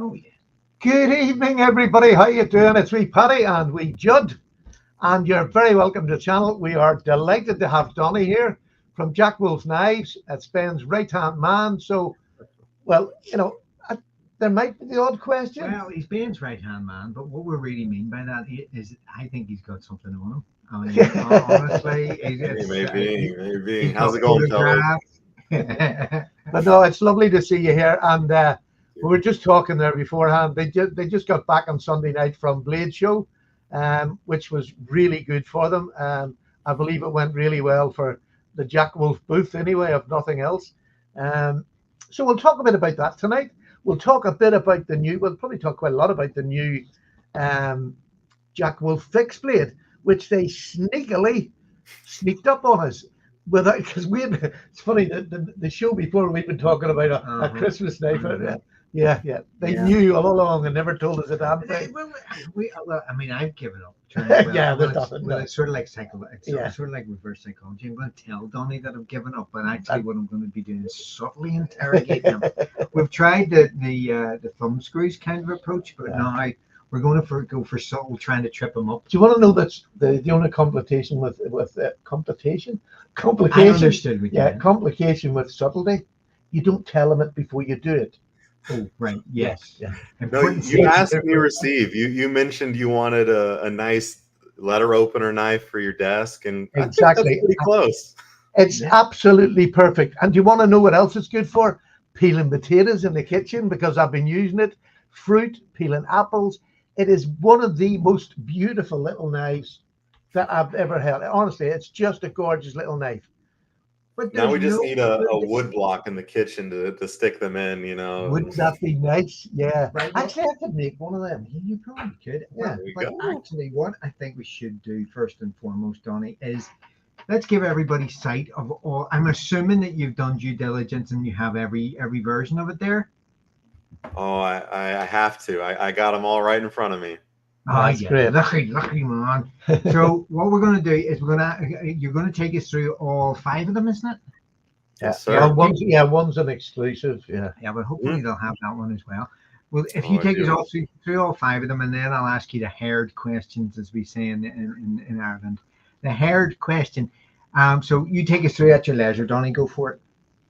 Oh, yeah. Good evening, everybody. How you doing? It's me, Paddy, and we Jud, and you're very welcome to the channel. We are delighted to have Donnie here from Jack Wolf Knives. It's Ben's right-hand man. So, well, there might be the odd question. Well, he's Ben's right-hand man, but what we really mean by that is I think he's got something on him. I mean, honestly, maybe. How's it going, fellas? But no, it's lovely to see you here. And we were just talking there beforehand. They just got back on Sunday night from Bladeshow, which was really good for them. I believe it went really well for the Jack Wolf booth anyway, if nothing else. So we'll talk a bit about that tonight. We'll talk a bit about we'll probably talk quite a lot about the new Jack Wolf fixed blade, which they sneaked up on us. Because it's funny, the show before we've been talking about a Christmas knife. They knew all along and never told us a damn thing. Well, I mean, I've given up. It's sort of like sort of like reverse psychology. I'm going to tell Donnie that I've given up, but actually, what I'm going to be doing is subtly interrogate him. We've tried the thumb screws kind of approach, but now we're going to go for subtle, trying to trip him up. Do you want to know that's the only complication with complication? I understood. Complication with subtlety. You don't tell them it before you do it. Oh, right. Yes. Yeah. No, you asked me to receive. You mentioned you wanted a nice letter opener knife for your desk, and exactly. I think that's pretty close. It's absolutely perfect. And do you want to know what else it's good for? Peeling potatoes in the kitchen, because I've been using it. Fruit, peeling apples. It is one of the most beautiful little knives that I've ever held. Honestly, it's just a gorgeous little knife. But now we just need a wood block in the kitchen to stick them in, Wouldn't that be nice? Yeah. Right. Actually, I could make one of them. You probably could. Yeah. But actually, what I think we should do first and foremost, Donnie, is let's give everybody sight of all. I'm assuming that you've done due diligence and you have every version of it there. Oh, I have to. I got them all right in front of me. Oh, that's great. Lucky man. So what we're going to do is you're going to take us through all 5 of them, isn't it? Yes, sir. One's an exclusive. Yeah, but hopefully they'll have that one as well. Well, if you take us all through all 5 of them, and then I'll ask you the hard questions, as we say in Ireland. The hard question. So you take us through at your leisure, Donnie. Go for it.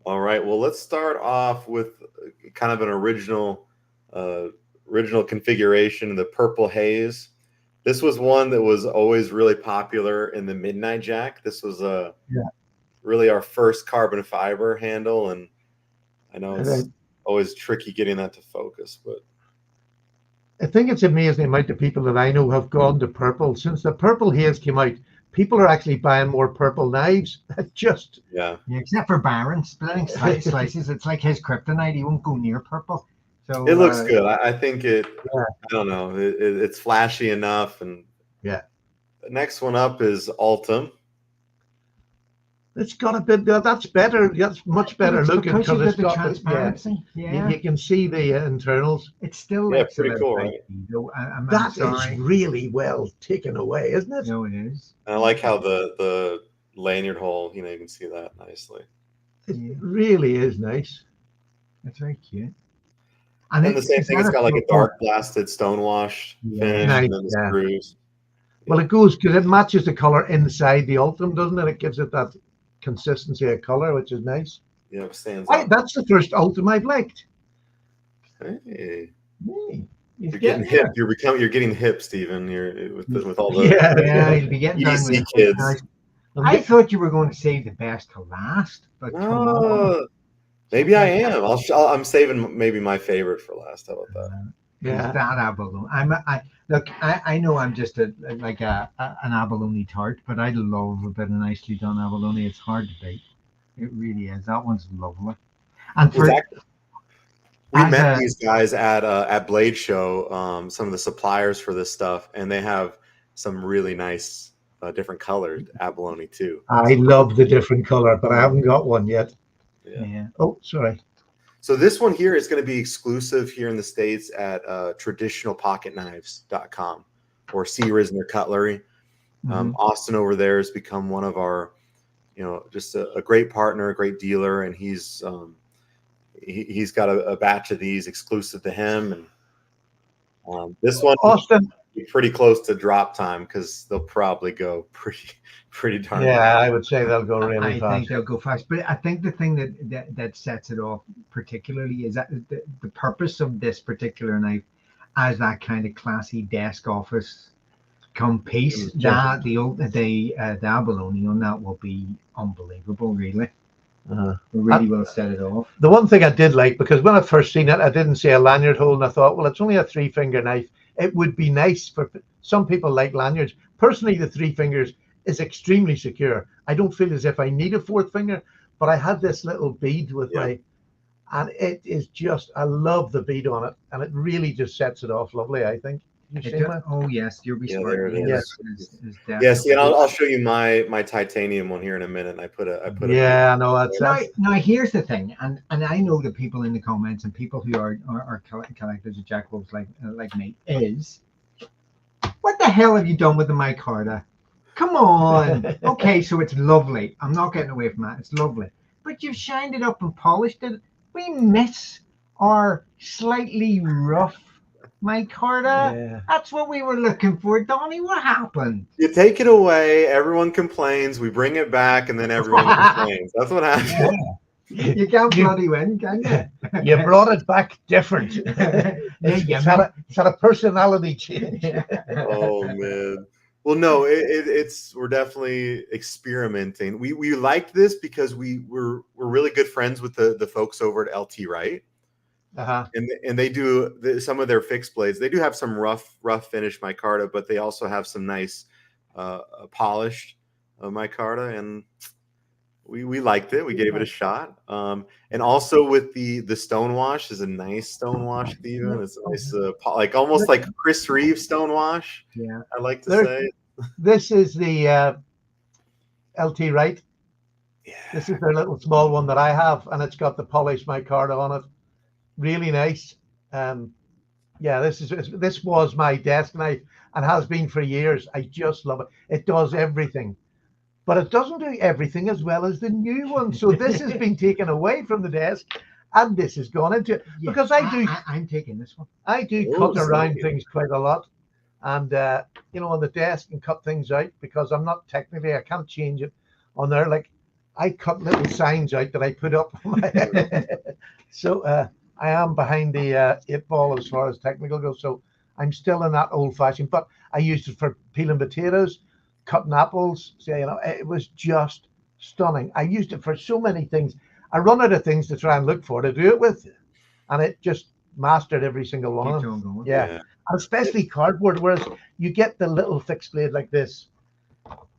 All right. Well, let's start off with kind of an original configuration, the Purple Haze. This was one that was always really popular in the Midnight Jack. This was really our first carbon fiber handle, and I know it's always tricky getting that to focus, but I think it's amazing the amount of people that I know have gone to purple. Since the Purple Haze came out, people are actually buying more purple knives. Yeah, except for Baron splitting slices. It's like his kryptonite. He won't go near purple. So it looks good. I think it. I don't know. It's flashy enough, and the next one up is Ultim. It's got a bit. That's better. That's much better looking because it's got transparency. You can see the internals. It's still pretty cool, right? That is really well taken away, isn't it? No, it is. And I like how the lanyard hole. You can see that nicely. It really is nice. That's very cute. And the same thing, it's got like a dark blasted stonewash finish, and then the screws. Well, it goes because it matches the color inside the Ultim, doesn't it? It gives it that consistency of color, which is nice. Yeah, it stands out. That's the first Ultim I've liked. Hey. You're getting hip. You're getting hip, Stephen. You're with all the you'll be getting done with kids. I thought you were going to save the best to last, but come on. Maybe I am. I'm saving maybe my favorite for last. How about that? That abalone. I know I'm just an abalone tart, but I love a bit of nicely done abalone. It's hard to beat. It really is. That one's lovely. And we met these guys at Bladeshow, some of the suppliers for this stuff, and they have some really nice different colored abalone too. I love the different color, but I haven't got one yet. Yeah. Oh, sorry. So this one here is going to be exclusive here in the States at traditionalpocketknives.com or C. Risner Cutlery. Austin over there has become one of our, just a great partner, a great dealer, and he's got a batch of these exclusive to him, and This one Austin. be pretty close to drop time because they'll probably go pretty darn Yeah, fast. I would say they'll go really I fast. think they'll go fast, but I think the thing that sets it off particularly is that the purpose of this particular knife as that kind of classy desk office come piece, that the abalone on that will be unbelievable, really. Really will set it off. The one thing I did like, because when I first seen it, I didn't see a lanyard hole, and I thought, well, it's only a 3-finger knife. It would be nice for some people like lanyards. Personally, the 3 fingers is extremely secure. I don't feel as if I need a 4th finger, but I had this little bead with my, and it is just, I love the bead on it, and it really just sets it off lovely, I think. Oh yes, you'll be smart. There it is. Yes, and I'll show you my titanium one here in a minute. I put a yeah, no, that's now here's the thing, and I know the people in the comments and people who are collectors of Jack Wolves like me is, what the hell have you done with the micarta? Come on. Okay, so it's lovely. I'm not getting away from that. It's lovely, but you've shined it up and polished it. We miss our slightly rough micarta. Yeah. That's what we were looking for. Donnie, what happened? You take it away, everyone complains, we bring it back, and then everyone complains. That's what happens. Yeah. You can't bloody win, can you? You brought it back different. It's had a personality change. Oh man. Well, no, it's we're definitely experimenting. We liked this because we're really good friends with the folks over at LT Wright. And they do some of their fixed blades. They do have some rough finish micarta, but they also have some nice polished micarta, and we liked it. We gave it a shot. And also with the stonewash is a nice stonewash, Steven. It's a nice like almost like Chris Reeve stonewash. Yeah, I like to say. This is the LT Wright. Yeah. This is their little small one that I have, and it's got the polished micarta on it. Really nice. Yeah, this was my desk knife and has been for years. I just love it. It does everything, but it doesn't do everything as well as the new one. So this has been taken away from the desk, and this has gone into it because I'm taking this one. I do cut around things quite a lot, and on the desk and cut things out because I'm not technically, I can't change it on there. Like I cut little signs out that I put up. So. I am behind the 8-ball as far as technical goes, so I'm still in that old-fashioned. But I used it for peeling potatoes, cutting apples. So, it was just stunning. I used it for so many things. I run out of things to try and look for to do it with, and it just mastered every single one of them. Yeah, and especially cardboard. Whereas you get the little fixed blade like this,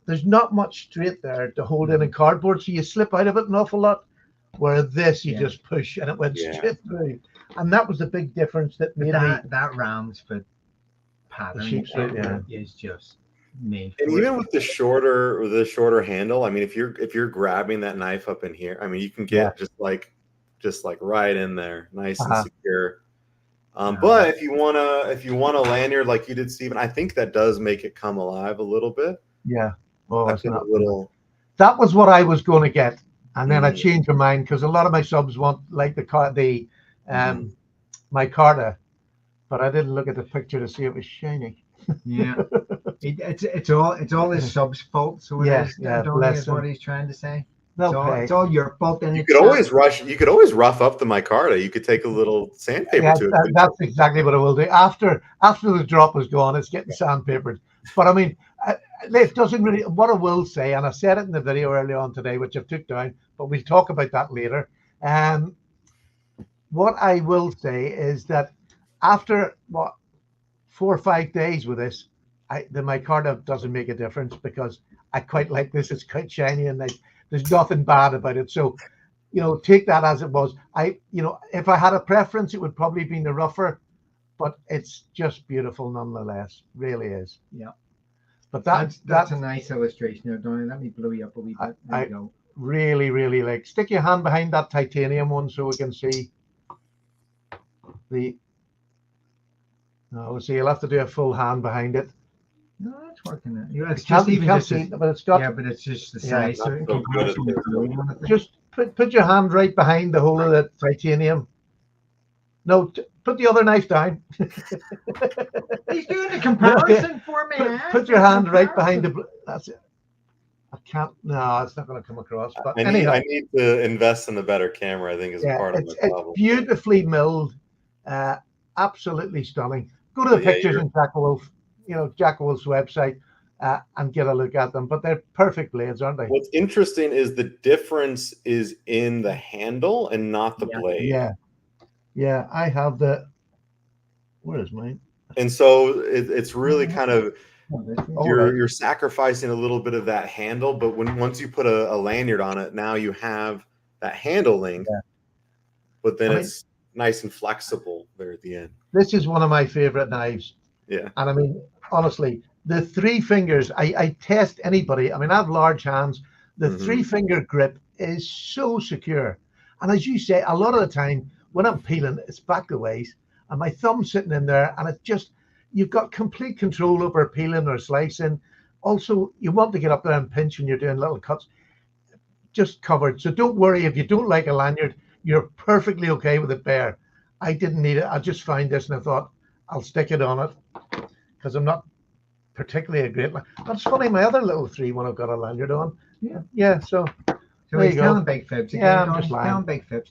there's not much straight there to hold in cardboard, so you slip out of it an awful lot. Where this you just push and it went straight through, and that was the big difference that made that Ramsford pattern is just made. And even with the shorter handle, I mean, if you're grabbing that knife up in here, I mean, you can get just like right in there, nice and secure. But if you want a lanyard like you did, Stephen, I think that does make it come alive a little bit. Yeah, well, that's a little. That was what I was going to get. And then I changed my mind because a lot of my subs want like the micarta, but I didn't look at the picture to see it was shiny. Yeah, it's all his subs' fault. So is what he's trying to say. It's all your fault. And you could always rough up the micarta. You could take a little sandpaper to it. That's exactly what I will do. After the drop is gone, it's getting sandpapered. But I mean, it doesn't really. What I will say, and I said it in the video earlier on today, which I've took down, but we'll talk about that later. What I will say is that after 4 or 5 days with this, the micarta doesn't make a difference because I quite like this. It's quite shiny and there's nothing bad about it. So, take that as it was. If I had a preference, it would probably be the rougher, but it's just beautiful nonetheless. Really is. Yeah. But that's a nice illustration there, Donnie. Let me blow you up a wee bit. There you go. Really, really like. Stick your hand behind that titanium one so we can see the. No, so you'll have to do a full hand behind it. No, it's working. It's just but it's got. Yeah, but it's just the size. Just put your hand right behind the hole of the titanium. No, put the other knife down. He's doing the comparison for me. Put your hand right behind the. That's it. I can't. No, it's not going to come across. But anyhow, I need to invest in a better camera. I think is part of my problem. It's beautifully milled, absolutely stunning. Go to the pictures in Jack Wolf, Jack Wolf's website, and get a look at them. But they're perfect blades, aren't they? What's interesting is the difference is in the handle and not the blade. Yeah. I have the. Where is mine? And so it's really kind of. You're sacrificing a little bit of that handle, but once you put a lanyard on it, now you have that handle length, but then it's nice and flexible there at the end. This is one of my favorite knives. Yeah. And I mean, honestly, the 3 fingers, I test anybody. I mean, I have large hands. The 3-finger grip is so secure. And as you say, a lot of the time when I'm peeling, it's back the ways and my thumb's sitting in there and it's just, you've got complete control over peeling or slicing. Also, you want to get up there and pinch when you're doing little cuts, just covered. So don't worry if you don't like a lanyard, you're perfectly okay with it bare. I didn't need it. I just found this and I thought I'll stick it on it because I'm not particularly a great. That's funny. My other little 3 one I've got a lanyard on. Yeah. So there he's telling big fibs again. Yeah, I'm just lying. Telling big fibs.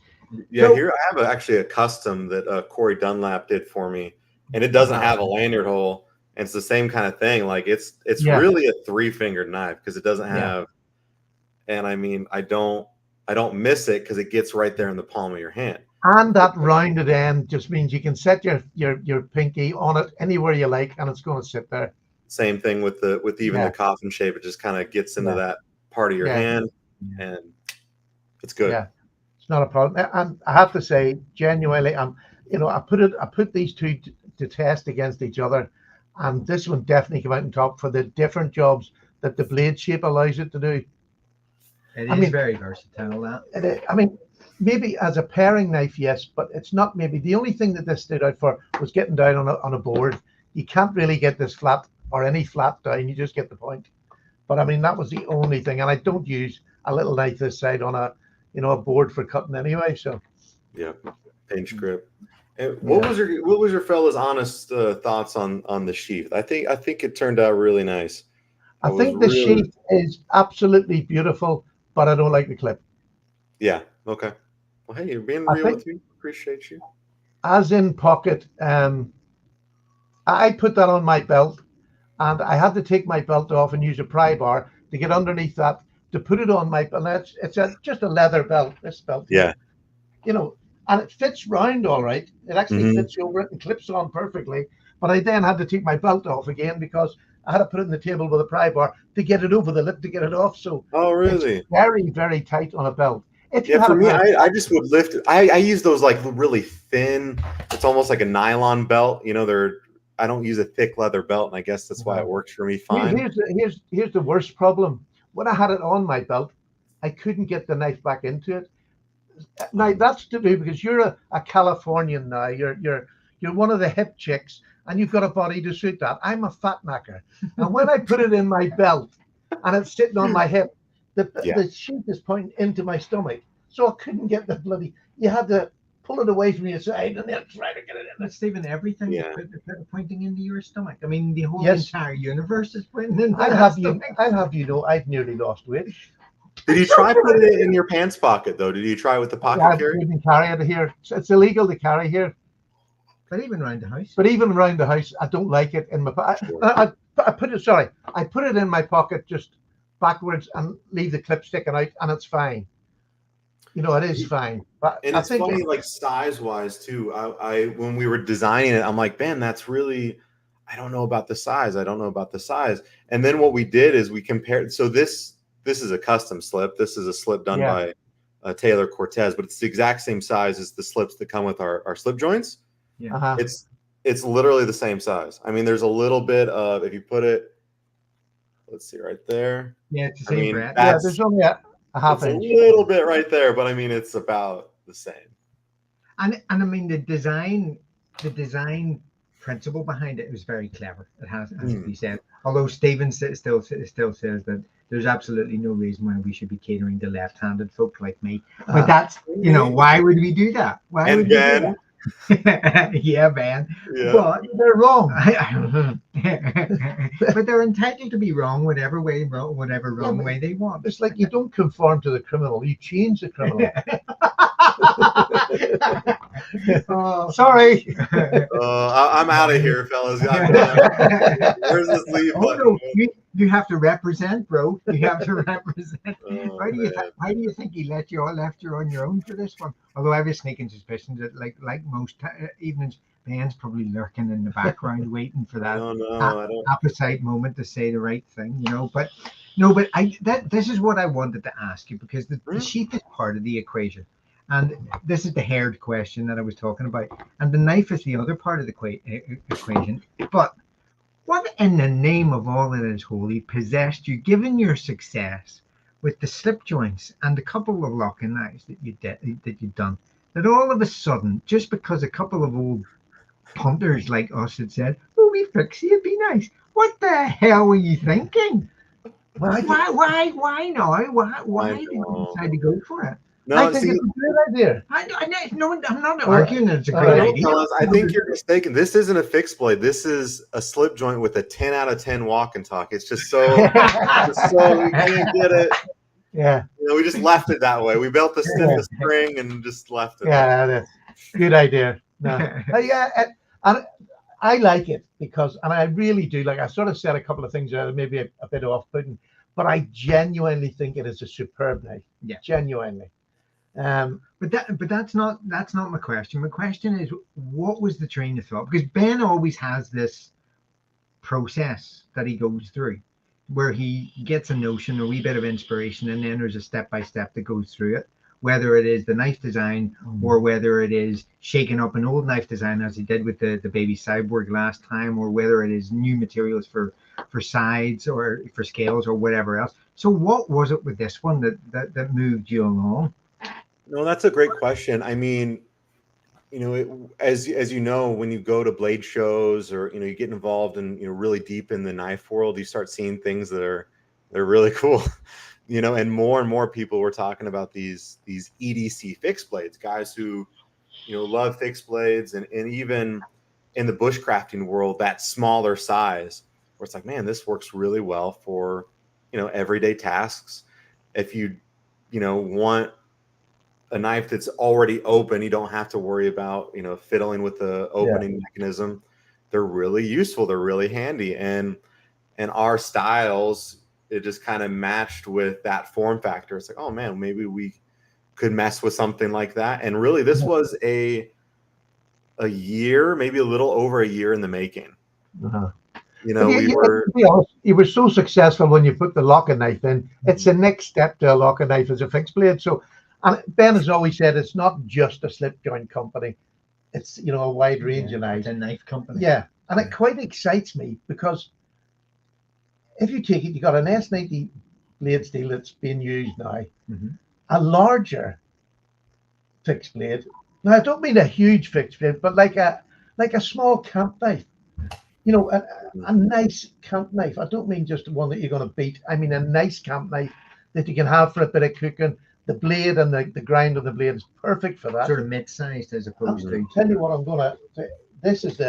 Yeah, so, here I have actually a custom that Corey Dunlap did for me. And it doesn't have a lanyard hole. And it's the same kind of thing. Like it's really a 3-fingered knife because it doesn't have. And I mean, I don't miss it because it gets right there in the palm of your hand. And that rounded end just means you can set your pinky on it anywhere you like, and it's going to sit there. Same thing with even the coffin shape. It just kind of gets into that part of your hand, and it's good. Yeah, it's not a problem. And I have to say, genuinely, I put these 2 to test against each other, and this one definitely came out on top for the different jobs that the blade shape allows it to do. It is very versatile. That I mean, maybe as a paring knife, yes, but it's not. Maybe the only thing that this stood out for was getting down on a board. You can't really get this flat or any flat down. You just get the point. But I mean, that was the only thing, and I don't use a little knife this side on a board for cutting anyway. So yeah, pinch grip. And what was your fella's honest thoughts on the sheath? I think it turned out really nice. I think the sheath is absolutely beautiful, but I don't like the clip. Yeah. Okay. Well, hey, you're being real with me. Appreciate you. As in pocket, I put that on my belt, and I had to take my belt off and use a pry bar to get underneath that to put it on my belt. It's just a leather belt. This belt. Yeah. And it fits round all right. It actually fits over it and clips on perfectly. But I then had to take my belt off again because I had to put it in the table with a pry bar to get it over the lip to get it off. So really? It's very, very tight on a belt. For me, I just would lift it. I use those like really thin. It's almost like a nylon belt. I don't use a thick leather belt, and I guess that's why it works for me fine. Here's the worst problem. When I had it on my belt, I couldn't get the knife back into it. Now that's to do because you're a Californian now. You're one of the hip chicks, and you've got a body to suit that. I'm a fat knacker, and when I put it in my belt and it's sitting on my hip, the sheath is pointing into my stomach, so I couldn't get the bloody. You had to pull it away from your side and then try to get it in. But Stephen, everything is pointing into your stomach. I mean, the whole entire universe is pointing into I'll have you know, I've nearly lost weight. Did you try putting it in your pants pocket though? Did you try with the pocket carry? You can carry it here. It's illegal to carry here. But even around the house. I don't like it in my pocket. I put it in my pocket just backwards and leave the clip sticking out, and it's fine. It is fine. But and it's funny, like size-wise too. I when we were designing it, I'm like, Ben, that's really. I don't know about the size. And then what we did is we compared. So this is a custom slip. This is a slip done by Taylor Cortez, but it's the exact same size as the slips that come with our slip joints. Yeah. Uh-huh. It's literally the same size. I mean, there's a little bit of, if you put it, let's see right there. Yeah, it's the same breadth. Yeah, there's only a half inch. A little bit right there, but I mean, it's about the same. And I mean, the design principle behind it was very clever. It has to be said. Although Stephen still says that there's absolutely no reason why we should be catering to left-handed folk like me. But that's, why would we do that? Yeah, man. Yeah. But They're wrong. but they're entitled to be wrong whatever way, whatever Yeah, wrong but way they want. It's like you don't conform to the criminal, you change the criminal. Sorry. I'm out of here, fellas. Where's this leave Oh button? no, you have to represent, bro. You have to represent. Oh, Why man. do you think he left you on your own for this one? Although I have a sneaking suspicion that like most evenings, Ben's probably lurking in the background waiting for I that don't know. I don't. apposite moment to say the right thing, you know. But no, but this is what I wanted to ask you because the sheath is part of the equation. And this is the haired question that I was talking about. And the knife is the other part of the equation. But what in the name of all that is holy possessed you, given your success with the slip joints and a couple of locking knives that you've done, that all of a sudden, just because a couple of old punters like us had said, "Oh, we fix it, it'd be nice." What the hell were you thinking? Why now? Why did you decide to go for it? I No, think see, it's a great idea. No, I'm not Well, arguing that it's a all great right. idea. fellas, I think you're mistaken. This isn't a fixed blade. This is a slip joint with a 10 out of 10 walk and talk. It's just so we can't get it. Yeah. You know, we just left it that way. We built the stiffest spring and just left it. Yeah, that's good idea. No. And I like it because, and I really do, like I sort of said a couple of things that are maybe a bit off-putting, but I genuinely think it is a superb knife. Yeah. Genuinely. But that's not my question. My question is, what was the train of thought? Because Ben always has this process that he goes through, where he gets a notion, a wee bit of inspiration, and then there's a step by step that goes through it. Whether it is the knife design or whether it is shaking up an old knife design as he did with the baby cyborg last time, or whether it is new materials for sides or for scales or whatever else. So what was it with this one that moved you along? No, that's a great question. I mean, you know, as you know, when you go to blade shows or you get involved in really deep in the knife world, you start seeing things they're really cool. And more people were talking about these EDC fixed blades, guys who love fixed blades, and even in the bushcrafting world, that smaller size where it's like, man, this works really well for everyday tasks. If you want a knife that's already open, you don't have to worry about fiddling with the opening mechanism. They're really useful, they're really handy, and our styles, it just kind of matched with that form factor. It's like, oh man, maybe we could mess with something like that. And really, this was a year, maybe a little over a year in the making. You were so successful when you put the locking knife in. It's the next step to a locking knife as a fixed blade. So, and Ben has always said it's not just a slip joint company. It's a wide range of knives. It's a knife company. Yeah, and it quite excites me because if you take it, you got an S90 blade steel that's being used now, a larger fixed blade. Now I don't mean a huge fixed blade, but like a small camp knife. A nice camp knife. I don't mean just one that you're going to beat. I mean a nice camp knife that you can have for a bit of cooking. The blade and the grind of the blade is perfect for that. Sort of mid-sized as opposed to. Tell you what I'm going to say. This is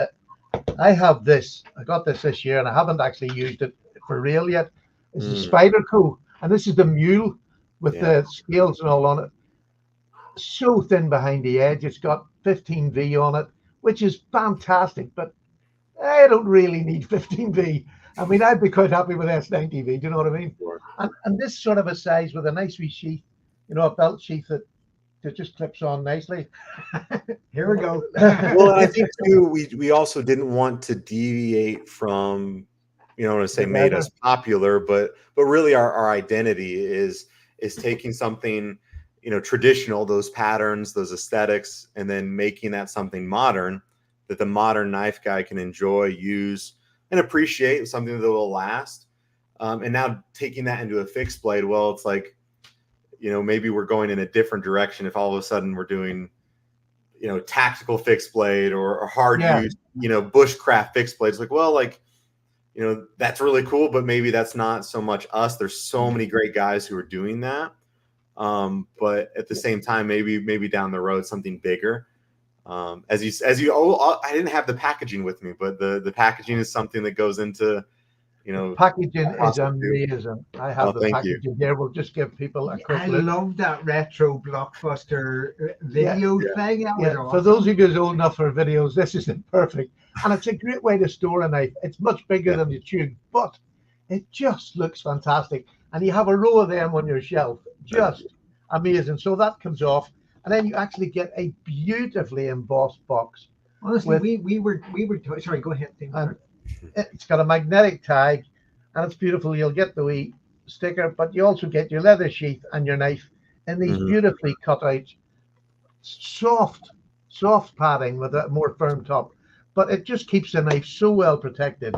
I have this. I got this year, and I haven't actually used it for real yet. It's a Spyderco, and this is the mule with the scales and all on it. So thin behind the edge. It's got 15V on it, which is fantastic, but I don't really need 15V. I mean, I'd be quite happy with S90V. Do you know what I mean? Sure. And this sort of a size with a nice wee sheath, a belt sheath that just clips on nicely. Here we go. Well, I think too, we also didn't want to deviate from, to say made us popular, but really our identity is taking something, traditional, those patterns, those aesthetics, and then making that something modern that the modern knife guy can enjoy, use, and appreciate, something that will last. And now taking that into a fixed blade, well, it's like, maybe we're going in a different direction if all of a sudden we're doing, tactical fixed blade or hard use, bushcraft fixed blades. Like, well, that's really cool, but maybe that's not so much us. There's so many great guys who are doing that. But at the same time, maybe down the road, something bigger. I didn't have the packaging with me, but the packaging is something that goes into, Packaging is process too. amazing. I have the Thank you. packaging here. We'll just give people a quick I look. love that retro blockbuster video thing. That was For awesome. those of you who's old enough for videos, this is perfect. And it's a great way to store a knife. It's much bigger than the tube, but it just looks fantastic. And you have a row of them on your shelf. Just amazing. So that comes off. And then you actually get a beautifully embossed box. Honestly, we were sorry, go ahead. It's got a magnetic tag and it's beautiful. You'll get the wee sticker, but you also get your leather sheath and your knife in these beautifully cut out soft padding with a more firm top, but it just keeps the knife so well protected.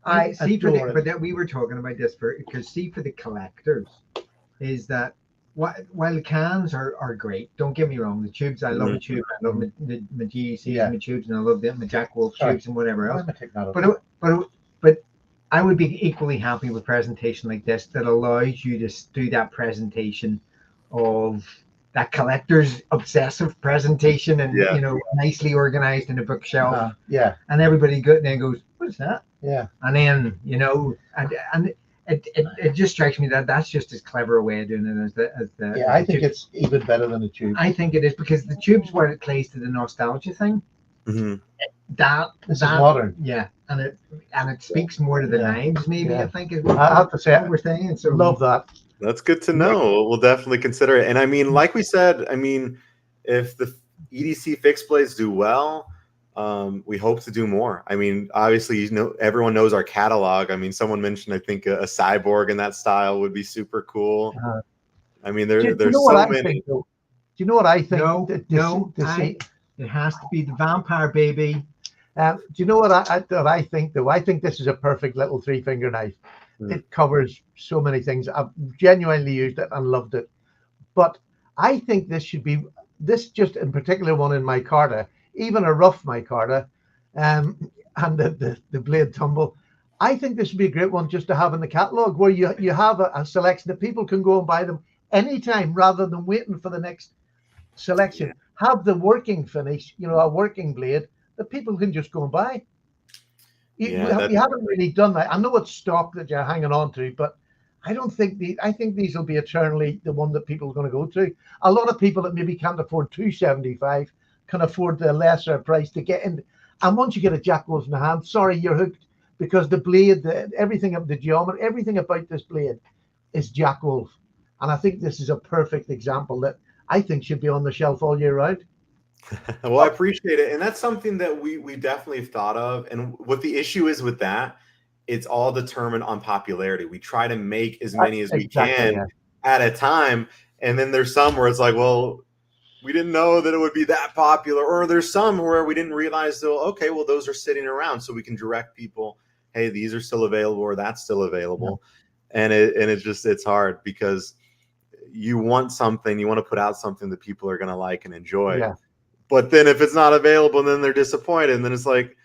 I see adore it. But that we were talking about this because for the collectors is that while the cans are great, don't get me wrong, the tubes, I love the tube, I love my GECs, my tubes, and I love my Jack Wolf tubes and whatever else. But I would be equally happy with presentation like this that allows you to do that presentation of that collector's obsessive presentation and nicely organized in a bookshelf. And everybody then goes, what is that? And then and it just strikes me that that's just as clever a way of doing it as the I think it's even better than a tube. I think it is because the tube's where it plays to the nostalgia thing. This is modern. And it speaks more to the knives, maybe. I think is what I have to say we're saying. So love that. That's good to know. We'll definitely consider it. And I mean, like we said, I mean, if the EDC fixed blades do well, we hope to do more. I mean, obviously, everyone knows our catalog. I mean, someone mentioned, I think, a cyborg in that style would be super cool. I mean, there's so many. Do you know what I think? It has to be the vampire, baby. Do you know what I think, though? I think this is a perfect little 3-finger knife. It covers so many things. I've genuinely used it and loved it. But I think this should be, just in particular one in micarta, even a rough micarta, and the blade tumble. I think this would be a great one just to have in the catalog where you have a selection that people can go and buy them anytime rather than waiting for the next selection. Have the working finish, a working blade that people can just go and buy. You haven't really done that. I know it's stock that you're hanging on to, but I don't think I think these will be eternally the one that people are going to go to. A lot of people that maybe can't afford $275 can afford the lesser price to get in. And once you get a Jack Wolf in the hand, sorry, you're hooked because the blade, everything of the geometry, everything about this blade is Jack Wolf. And I think this is a perfect example that I think should be on the shelf all year round. Well, I appreciate it. And that's something that we definitely have thought of. And what the issue is with that, it's all determined on popularity. We try to make as many as we can at a time. And then there's some where it's like, well, we didn't know that it would be that popular. Or there's some where we didn't realize, okay, well, those are sitting around. So we can direct people, hey, these are still available or that's still available. And it's hard because you want something, you want to put out something that people are going to like and enjoy. But then if it's not available, then they're disappointed. And then it's like,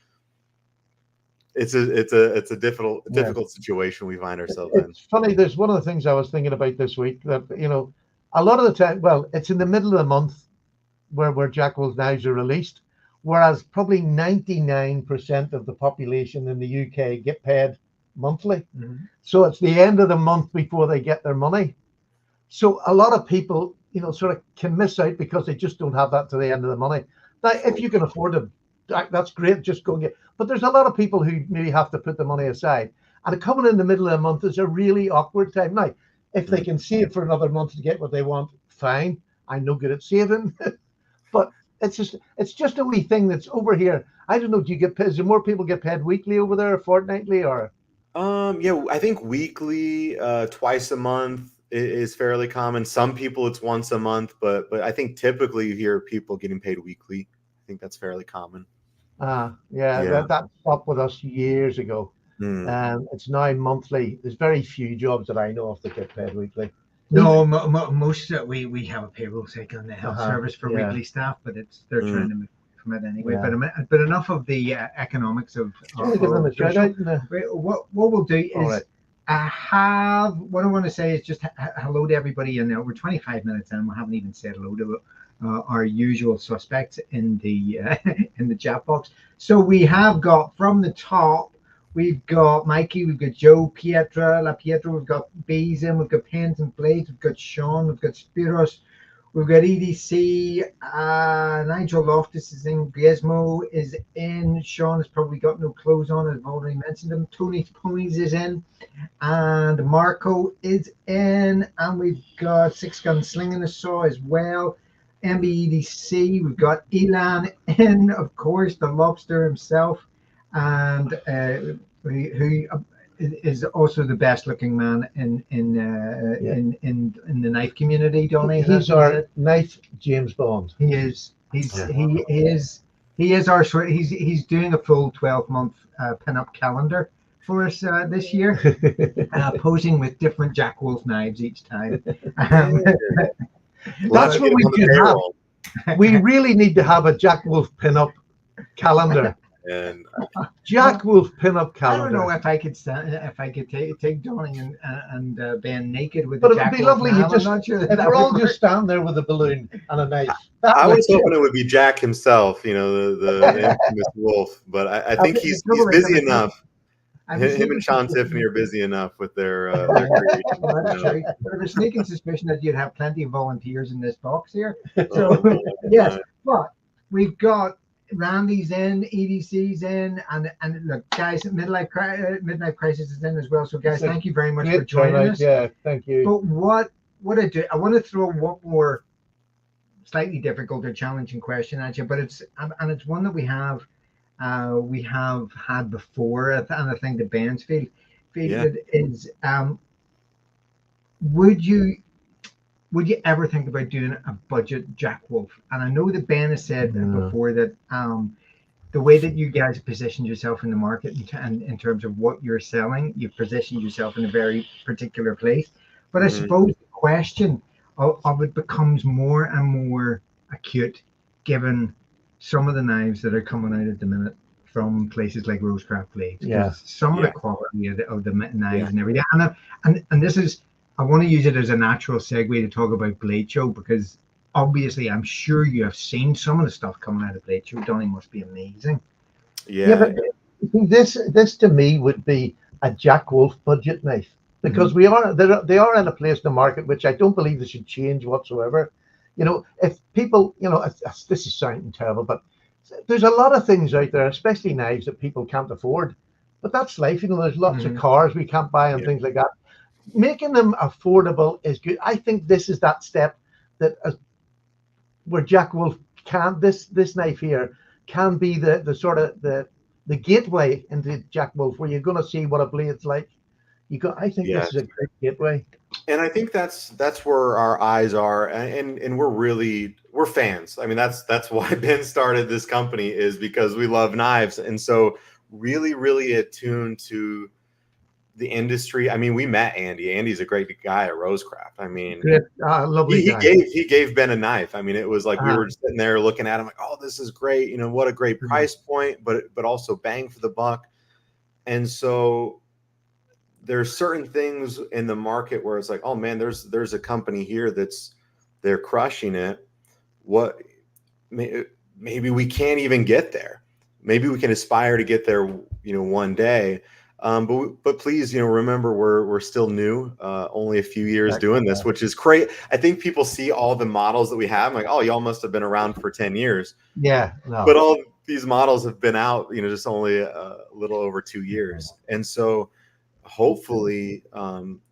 it's a difficult situation we find ourselves in. It's funny. There's one of the things I was thinking about this week that, a lot of the time, well, it's in the middle of the month where Jack Wolf knives are released, whereas probably 99% of the population in the UK get paid monthly. So it's the end of the month before they get their money. So a lot of people, sort of can miss out because they just don't have that to the end of the money. Now, if you can afford it, that's great. Just go and get. But there's a lot of people who maybe have to put the money aside. And coming in the middle of the month is a really awkward time. Now, if they can save for another month to get what they want, fine. I'm no good at saving. But it's just a wee thing that's over here. I don't know. Do you get paid? Is there more people get paid weekly over there, or fortnightly, or? I think weekly, twice a month is fairly common. Some people it's once a month, but I think typically you hear people getting paid weekly. I think that's fairly common. That stopped with us years ago. It's now monthly. There's very few jobs that I know of that get paid weekly. No, most we have a payroll cycle in the health service for weekly staff, but they're trying to make from it anyway. But enough of the economics of. Give them a shout out. What we'll do is what I want to say is just hello to everybody. And we're 25 minutes in. We haven't even said hello to our usual suspects in the in the chat box. So we have got from the top, we've got Mikey, we've got Joe, Pietra, La Pietra, we've got Bazin, we've got Pens and Blades, we've got Sean, we've got Spiros, we've got EDC, Nigel Loftus is in, Gizmo is in, Sean has probably got no clothes on, I've already mentioned him, Tony Ponies is in, and Marco is in, and we've got Six Gun Slinging the Saw as well, MBEDC, we've got Elan in, of course, the lobster himself, and who is also the best looking man in the knife community, Donnie. He's our knife James Bond. He is. He is our sort. He's doing a full 12-month pin-up calendar for us this year, posing with different Jack Wolf knives each time. That's what we should have. We really need to have a Jack Wolf pin-up calendar. And Jack Wolf pin-up calendar. I don't know if I could take Donnie and Ben naked with. But the it'd be Jack lovely. Wolf. If we're all just standing there with a balloon and a knife. I was hoping it would be Jack himself, the infamous Wolf. But I think he's busy enough. Him and Sean Tiffany are busy enough with their creation. I have a sneaking suspicion that you'd have plenty of volunteers in this box here. So yes, but we've got Randy's in, EDC's in, and look, guys, Midnight Crisis is in as well. So guys, thank you very much for joining us. Yeah, thank you. But what I want to throw one more slightly difficult or challenging question at you, but it's one that we have had before, and I think the Ben's fielded is would you ever think about doing a budget Jack Wolf? And I know that Ben has said before that the way that you guys positioned yourself in the market and in terms of what you're selling, you've positioned yourself in a very particular place. But I suppose the question of it becomes more and more acute given some of the knives that are coming out at the minute from places like Rosecraft Blades. Some of the quality of the knives and everything. And this is, I want to use it as a natural segue to talk about Bladeshow, because obviously I'm sure you have seen some of the stuff coming out of Bladeshow. Donnie, must be amazing. But this to me would be a Jack Wolf budget knife, because they are in a place in the market which I don't believe they should change whatsoever. If people, this is sounding terrible, but there's a lot of things out there, especially knives, that people can't afford. But that's life. There's lots of cars we can't buy and things like that. Making them affordable is good. I think this is that step that where Jack Wolf this knife here can be the sort of the gateway into Jack Wolf, where you're going to see what a blade's like. I think this is a great gateway. And I think that's where our eyes are, and we're fans. I mean, that's why Ben started this company, is because we love knives, and so really attuned to the industry. I mean, we met Andy. Andy's a great guy at Rosecraft. I mean, lovely guy. He gave Ben a knife. I mean, it was like we were sitting there looking at him like, oh, this is great. What a great price point, but also bang for the buck. And so there's certain things in the market where it's like, oh man, there's a company here they're crushing it. Maybe we can't even get there. Maybe we can aspire to get there, one day. But please, remember we're still new, only a few years doing this, which is great. I think people see all the models that we have, like, oh, y'all must have been around for 10 years. Yeah, no. But all these models have been out, just only a little over 2 years. And so hopefully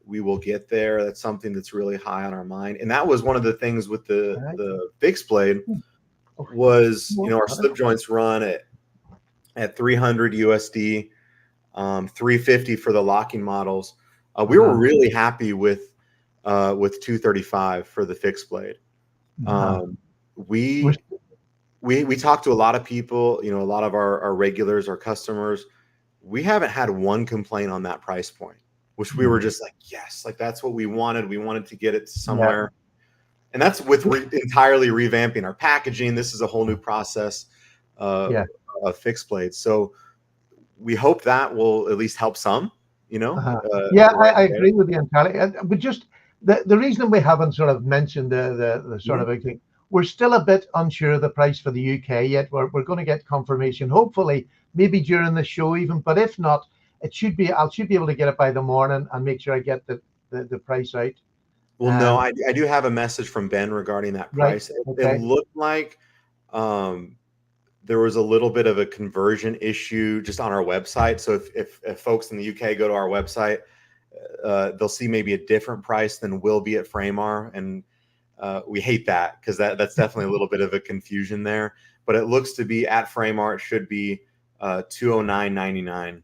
we will get there. That's something that's really high on our mind. And that was one of the things with the fixed blade was, our slip joints run at 300 USD. 350 for the locking models. We were really happy with 235 for the fixed blade. We talked to a lot of people, a lot of our regulars, our customers. We haven't had one complaint on that price point, which we were just like, yes, like that's what we wanted. We wanted to get it somewhere. And that's with entirely revamping our packaging. This is a whole new process of fixed blades. So we hope that will at least help some. you know. Yeah, Right I there. agree with you entirely. But just the reason we haven't sort of mentioned the sort of thing, we're still a bit unsure of the price for the UK yet. We're going to get confirmation, hopefully, maybe during the show even. But if not, I should be able to get it by the morning and make sure I get the price out. Well, no, I do have a message from Ben regarding that price. Right. It Okay. looked like there was a little bit of a conversion issue just on our website. So if folks in the UK go to our website, they'll see maybe a different price than will be at Framar, and we hate that because that's definitely a little bit of a confusion there. But it looks to be at Framar, it should be $209.99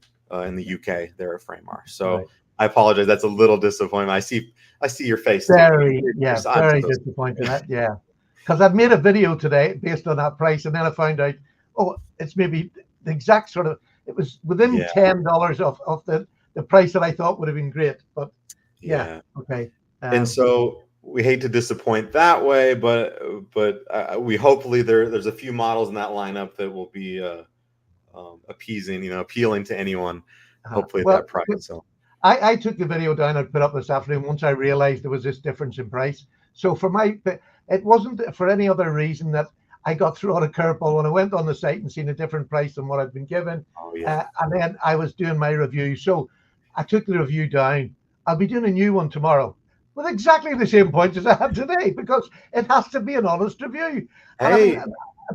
in the UK there at Framar. So Right. I apologize. That's a little disappointing. I see your face. Very so disappointed. Yeah, because I've made a video today based on that price, and then I found out, oh, it's maybe the exact sort of. It was within $10 of the price that I thought would have been great, but yeah. Okay. And so we hate to disappoint that way, but we hopefully there's a few models in that lineup that will be appeasing, appealing to anyone. Hopefully at that price. So I took the video down and put up this afternoon once I realized there was this difference in price. So it wasn't for any other reason that I got thrown a curveball when I went on the site and seen a different price than what I'd been given. And then I was doing my review. So I took the review down. I'll be doing a new one tomorrow with exactly the same points as I had today, because it has to be an honest review. Hey,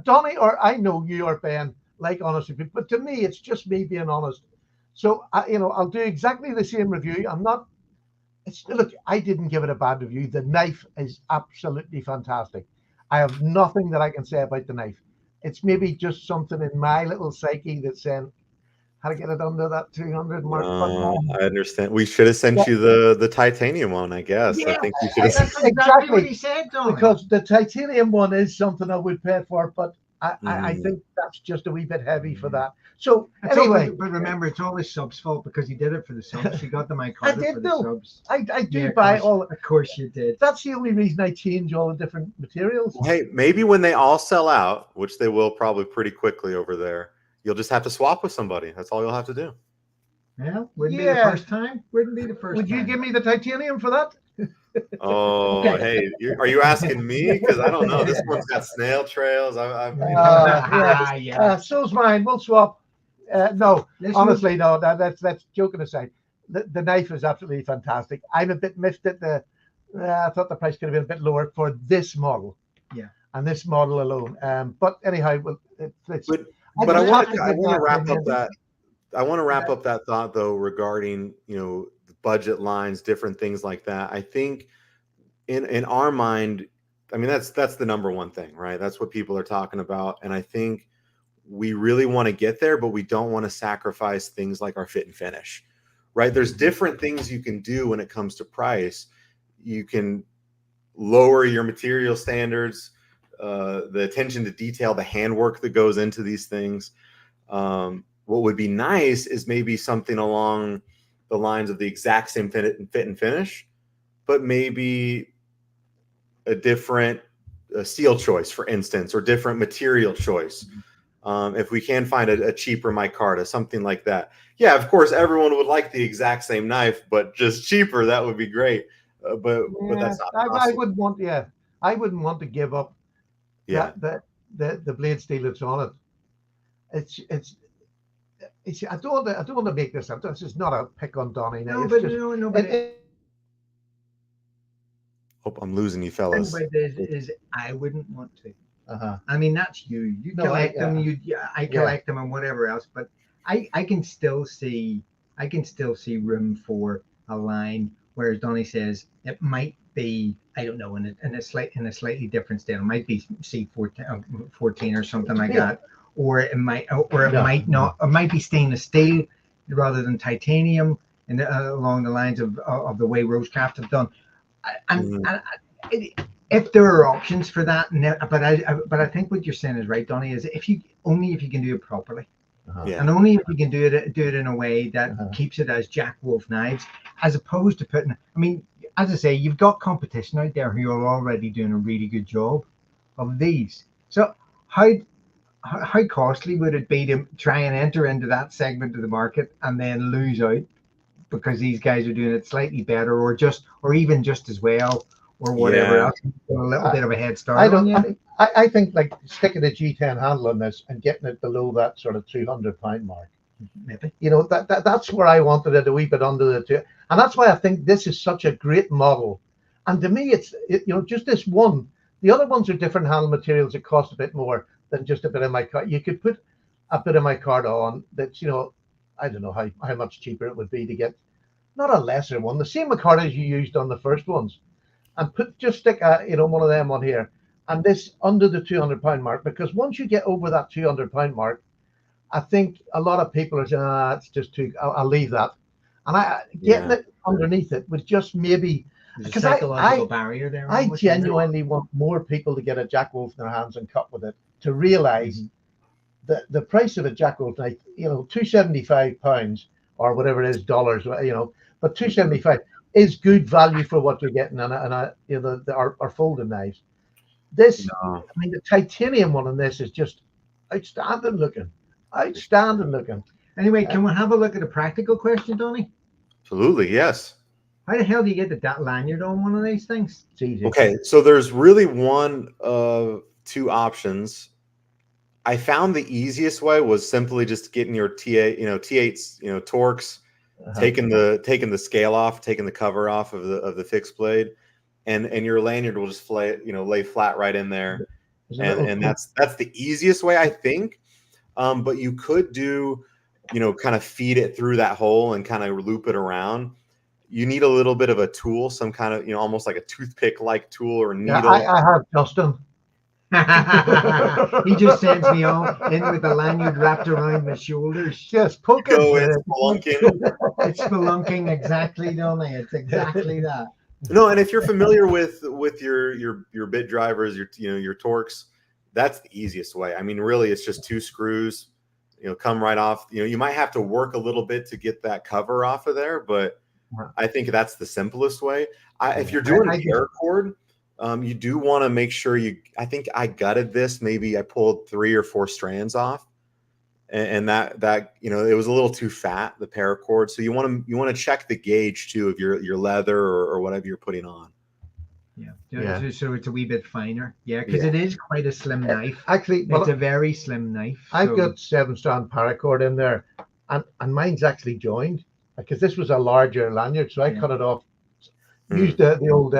Donnie, or I know you or Ben like honest review, but to me, it's just me being honest. So I'll do exactly the same review. Look, I didn't give it a bad review. The knife is absolutely fantastic. I have nothing that I can say about the knife. It's maybe just something in my little psyche that's saying how to get it under that 200 mark. I understand. We should have sent you the titanium one, I guess. Yeah, I think you should have. That's exactly what he said, Donnie. Because the titanium one is something I would pay for, but I think that's just a wee bit heavy for that. So anyway, but remember, it's all his subs' fault because he did it for the subs. He got the micarta for the subs. I do buy all. Of course, you did. That's the only reason I change all the different materials. Hey, maybe when they all sell out, which they will probably pretty quickly over there, you'll just have to swap with somebody. That's all you'll have to do. Yeah, wouldn't be the first time. Wouldn't be the first. Would you give me the titanium for that? Oh, hey, are you asking me? Because I don't know. This one's got snail trails. So's mine. We'll swap. No, honestly, no. That's joking aside. The knife is absolutely fantastic. I'm a bit miffed at I thought the price could have been a bit lower for this model. Yeah. And this model alone. But anyhow, but I want to wrap up that. I want to wrap up that thought though regarding budget lines, different things like that. I think in our mind, I mean that's the number one thing, right? That's what people are talking about, and I think we really want to get there, but we don't want to sacrifice things like our fit and finish, right? There's different things you can do when it comes to price. You can lower your material standards, the attention to detail, the handwork that goes into these things. What would be nice is maybe something along the lines of the exact same fit and finish, but maybe a different steel choice, for instance, or different material choice. If we can find a cheaper micarta, something like that. Yeah, of course, everyone would like the exact same knife, but just cheaper. That would be great. But that's not possible. I wouldn't want to give up. Yeah. The blade steel that's on it. I don't want to make this up. This is not a pick on Donnie now. Hope I'm losing you, fellas. Is I wouldn't want to. I mean, that's you. You collect them. I collect them and whatever else. But I can still see room for a line. Whereas Donnie says it might be, I don't know, in a slightly different style. It might be C14 or something like that. Or it might not. It might be stainless steel rather than titanium, and along the lines of the way Rosecraft have done. If there are options for that, but I think what you're saying is right, Donnie. Is if you can do it properly, and only if you can do it in a way that keeps it as Jack Wolf knives, as opposed to putting. I mean, as I say, you've got competition out there who are already doing a really good job of these. So how costly would it be to try and enter into that segment of the market and then lose out because these guys are doing it slightly better, or even just as well, or whatever Yeah. else. A little bit of a head start. I on don't. you. I, mean, I think like sticking a G10 handle on this and getting it below that sort of 300 pound mark. Maybe. You know, that's where I wanted it a wee bit under the two, and that's why I think this is such a great model. And to me, just this one. The other ones are different handle materials that cost a bit more than just a bit of my card. You could put a bit of my card on that's, I don't know how much cheaper it would be to get not a lesser one, the same card as you used on the first ones, and stick one of them on here, and this under the 200 pound mark, because once you get over that 200 pound mark, I think a lot of people are saying, it's just too. I'll leave that, and getting it underneath it was just maybe. There's a psychological barrier there. I genuinely want more people to get a Jack Wolf in their hands and cut with it, to realize that the price of a Jack Wolf knife, £275 or whatever it is, dollars, but 275 is good value for what you're getting on our folding knives. This, I mean, the titanium one on this is just outstanding looking. Anyway, can we have a look at a practical question, Donnie? Absolutely, yes. How the hell do you get that lanyard on one of these things? It's easy. Okay, so there's really one of two options. I found the easiest way was simply just getting your T8s, Torx, taking the scale off, taking the cover off of the fixed blade, and your lanyard will just lay flat right in there, and that's the easiest way, I think. But you could do, kind of feed it through that hole and kind of loop it around. You need a little bit of a tool, some kind of, almost like a toothpick-like tool or needle. Yeah, I have Justin. He just sends me on in with the lanyard wrapped around my shoulders. Just poke it. It's spelunking. It's spelunking, exactly, Donnie. It's exactly that. No, and if you're familiar with your bit drivers, your Torx, that's the easiest way. I mean, really, it's just two screws, come right off. You might have to work a little bit to get that cover off of there, but I think that's the simplest way. If you're doing a paracord, you do want to make sure I think I gutted this. Maybe I pulled 3 or 4 strands off, and that it was a little too fat, the paracord. So you want to check the gauge too of your leather or whatever you're putting on. Yeah. So it's a wee bit finer. Yeah, because it is quite a slim knife. Actually, it's a very slim knife. I've got 7-strand paracord in there, and mine's actually joined, because this was a larger lanyard, so I cut it off, used the old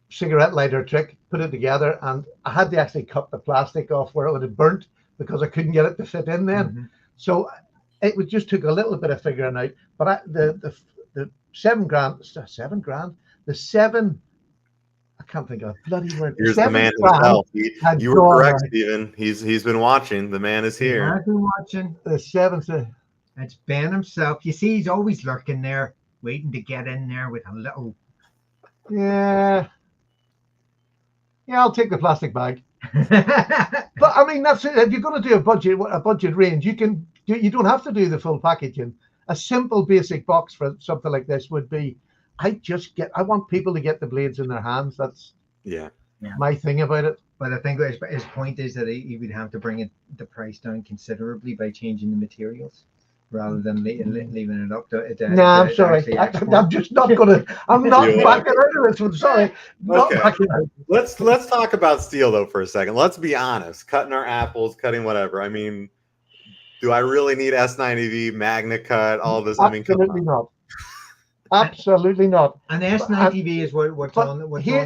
cigarette lighter trick, put it together, and I had to actually cut the plastic off where it would have burnt because I couldn't get it to fit in then. So it just took a little bit of figuring out. But the $7,000, the 7, I can't think of a bloody word. Here's the man himself. You were correct, Stephen. He's been watching. The man is here. I've been watching. The 7th. It's Ben himself. You see, he's always lurking there, waiting to get in there with a little. Yeah, I'll take the plastic bag. But I mean, that's it. If you're going to do a budget range, you don't have to do the full packaging. A simple basic box for something like this would be. I want people to get the blades in their hands. That's my thing about it. But I think his point is that he would have to bring the price down considerably by changing the materials, rather than leaving it up to. I'm sorry. I'm just not going to. I'm not backing out of this one. Sorry. Let's talk about steel though for a second. Let's be honest. Cutting our apples, cutting whatever. I mean, do I really need S90V, Magna Cut, all this? Absolutely not. Absolutely not. And the S90V is what's on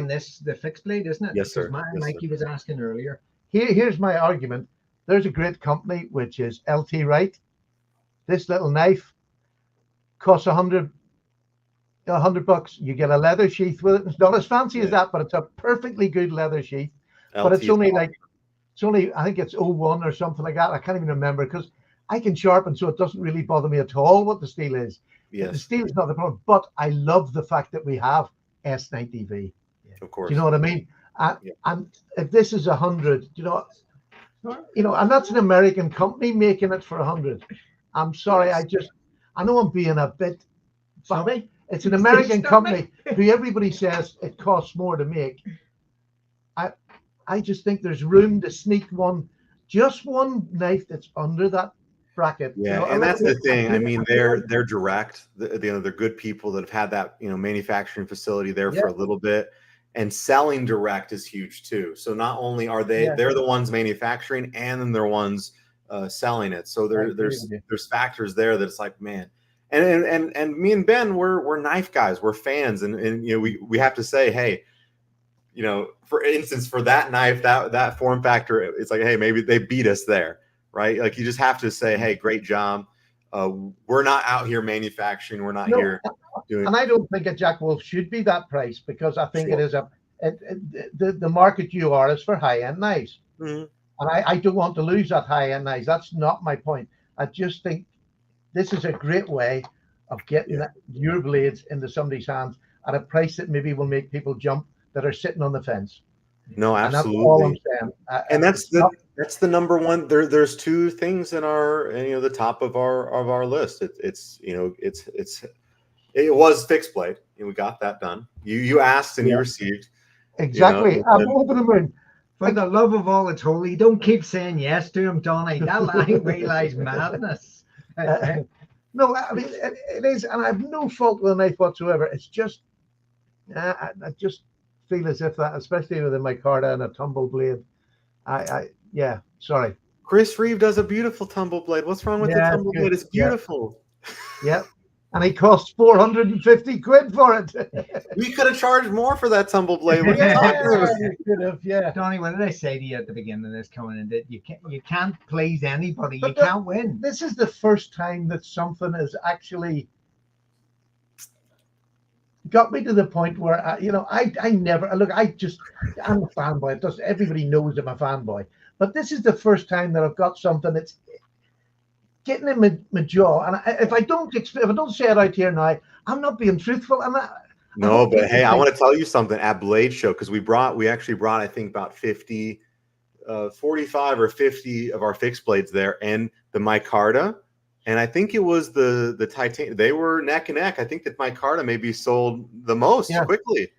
this, the fixed blade, isn't it? Yes, sir. Mikey was asking earlier. Here's my argument. There's a great company which is LT Wright. This little knife costs $100. You get a leather sheath with it. It's not as fancy as that, but it's a perfectly good leather sheath. But it's only I think it's 01 or something like that. I can't even remember, because I can sharpen, so it doesn't really bother me at all what the steel is. Yes. The steel is not the problem, but I love the fact that we have S90V. Of course. Do you know what I mean? And if this is 100, and that's an American company making it for 100. I'm sorry, I know I'm being a bit. Sorry? It's an American company who everybody says it costs more to make. I just think there's room to sneak one knife that's under that bracket. Yeah, and that's the thing. I mean, they're direct. They're good people that have had that manufacturing facility there for a little bit, and selling direct is huge too. So not only are they're the ones manufacturing, and then they're ones selling it. So there's factors there that it's like, man, and me and Ben, we're knife guys. We're fans, and we have to say, hey, for instance, for that knife, that form factor, it's like, hey, maybe they beat us there. Right? Like you just have to say, hey, great job. We're not out here manufacturing. We're not here doing. And I don't think a Jack Wolf should be that price, because I think it is the market you are is for high-end knives. Mm-hmm. And I don't want to lose that high-end knives. That's not my point. I just think this is a great way of getting your blades into somebody's hands at a price that maybe will make people jump that are sitting on the fence. No, absolutely. And that's all I'm saying. And that's the number one. There's two things in our the top of our list. It was fixed blade, and we got that done. You asked and you received. Exactly. I'm over the moon. For the love of all that's holy, don't keep saying yes to him, Donnie. That I realize madness. No, I mean it is, and I have no fault with the knife whatsoever. It's just I just feel as if that, especially with a micarta and a tumble blade, sorry. Chris Reeve does a beautiful tumble blade. What's wrong with the tumble blade? It's beautiful. Yeah. And he cost 450 quid for it. We could have charged more for that tumble blade. Could have. Donnie, what did I say to you at the beginning of this coming in? That you can't please anybody. You can't win. This is the first time that something has actually got me to the point where I never look. I'm a fanboy. Everybody knows I'm a fanboy, but this is the first time that I've got something that's getting in my jaw. And if I don't say it out here now, I'm not being truthful. But hey, I want to tell you something at Bladeshow, because we actually brought I think about 45 or 50 of our fixed blades there, and the micarta. And I think it was the titanium. They were neck and neck. I think that micarta maybe sold the most quickly.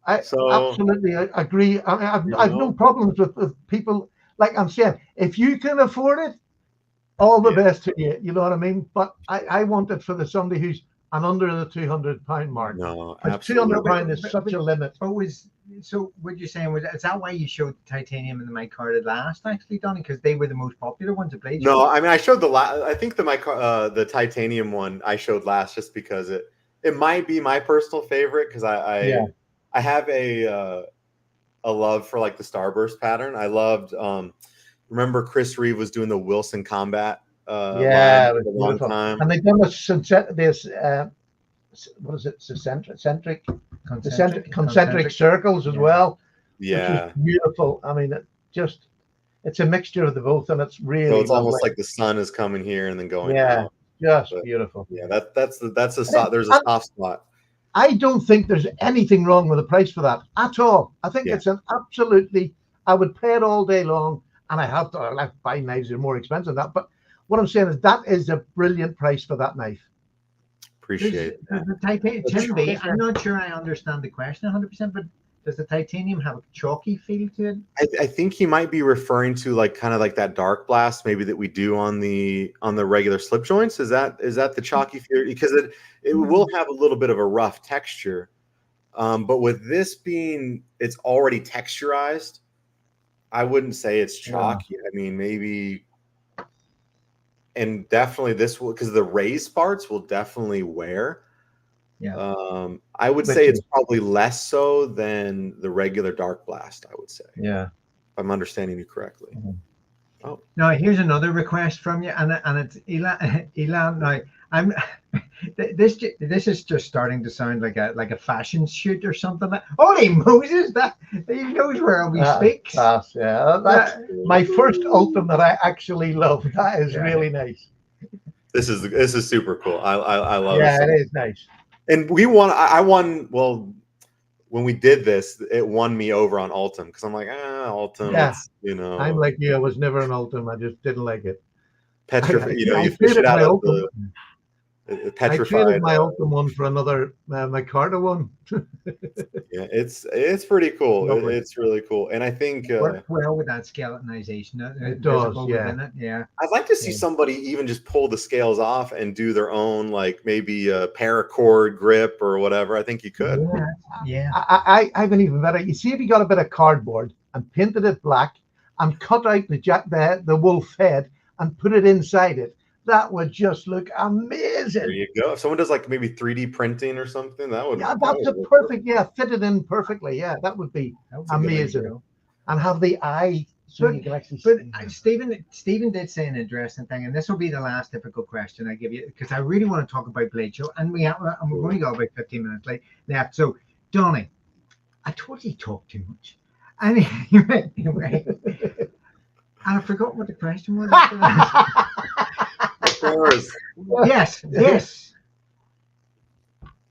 I absolutely agree. I've no problems with people. Like I'm saying, if you can afford it, all the best to you. You know what I mean? But I want it for somebody who's under the £200 mark. No, absolutely. £200 is such a limit. So what you're saying is that why you showed the titanium and the micarta last, actually, Donnie? Because they were the most popular ones at Bladeshow? No, I mean I showed I think the titanium one I showed last just because it might be my personal favorite, because I have a love for like the starburst pattern. I loved remember Chris Reeve was doing the Wilson Combat line for a long time, and they've done this what is it? Concentric circles as well. Yeah, which is beautiful. I mean, it's a mixture of the both, and it's really. So it's almost like the sun is coming here and then going. out. Just beautiful. Yeah, there's a soft spot. I don't think there's anything wrong with the price for that at all. I think it's an absolutely. I would pay it all day long, and I buy knives that are more expensive than that. But what I'm saying is that is a brilliant price for that knife. Appreciate that. Tim B, I'm not sure I understand the question 100%, but does the titanium have a chalky feel to it? I think he might be referring to kind of like that dark blast maybe that we do on the regular slip joints. Is that the chalky feel? Because it will have a little bit of a rough texture, but with this being it's already texturized, I wouldn't say it's chalky. I mean, maybe. And definitely this will, because the raised parts will definitely wear. Yeah. I would say it's probably less so than the regular dark blast, I would say. Yeah. If I'm understanding you correctly. Mm-hmm. Oh. Now here's another request from you, and it's Elan. Now I'm this is just starting to sound like a fashion shoot or something. Holy Moses! That he knows where we speaks. That's my first Ultim that I actually love. That is really nice. This is super cool. I love it. Yeah, it is nice. And we won. I won. Well, when we did this, it won me over on Ultim because I'm like, Ultim. Yeah. I'm like you. I was never an Ultim. I just didn't like it. You fish it out of the. I petrified. traded my Ultim one for another my Carta one. Yeah, it's pretty cool. Lovely. It's really cool, and I think Worked well with that skeletonization. It does, visible yeah. within it. Yeah. I'd like to see Yeah. somebody even just pull the scales off and do their own, like maybe a paracord grip or whatever. I think you could. Yeah. I have an even better. You see, if you got a bit of cardboard and painted it black and cut out the wolf head and put it inside it, that would just look amazing. There you go. If someone does like maybe 3D printing or something, that would. Yeah, that that's would a work perfect. Yeah, fit it in perfectly. Yeah, that would be amazing. And have the eye so you can actually. But Stephen did say an interesting thing, and this will be the last difficult question I give you, because I really want to talk about Bladeshow, and we've only got about 15 minutes left. So, Donnie, I totally talked too much. Anyway, and I forgot what the question was. Of course. Yes.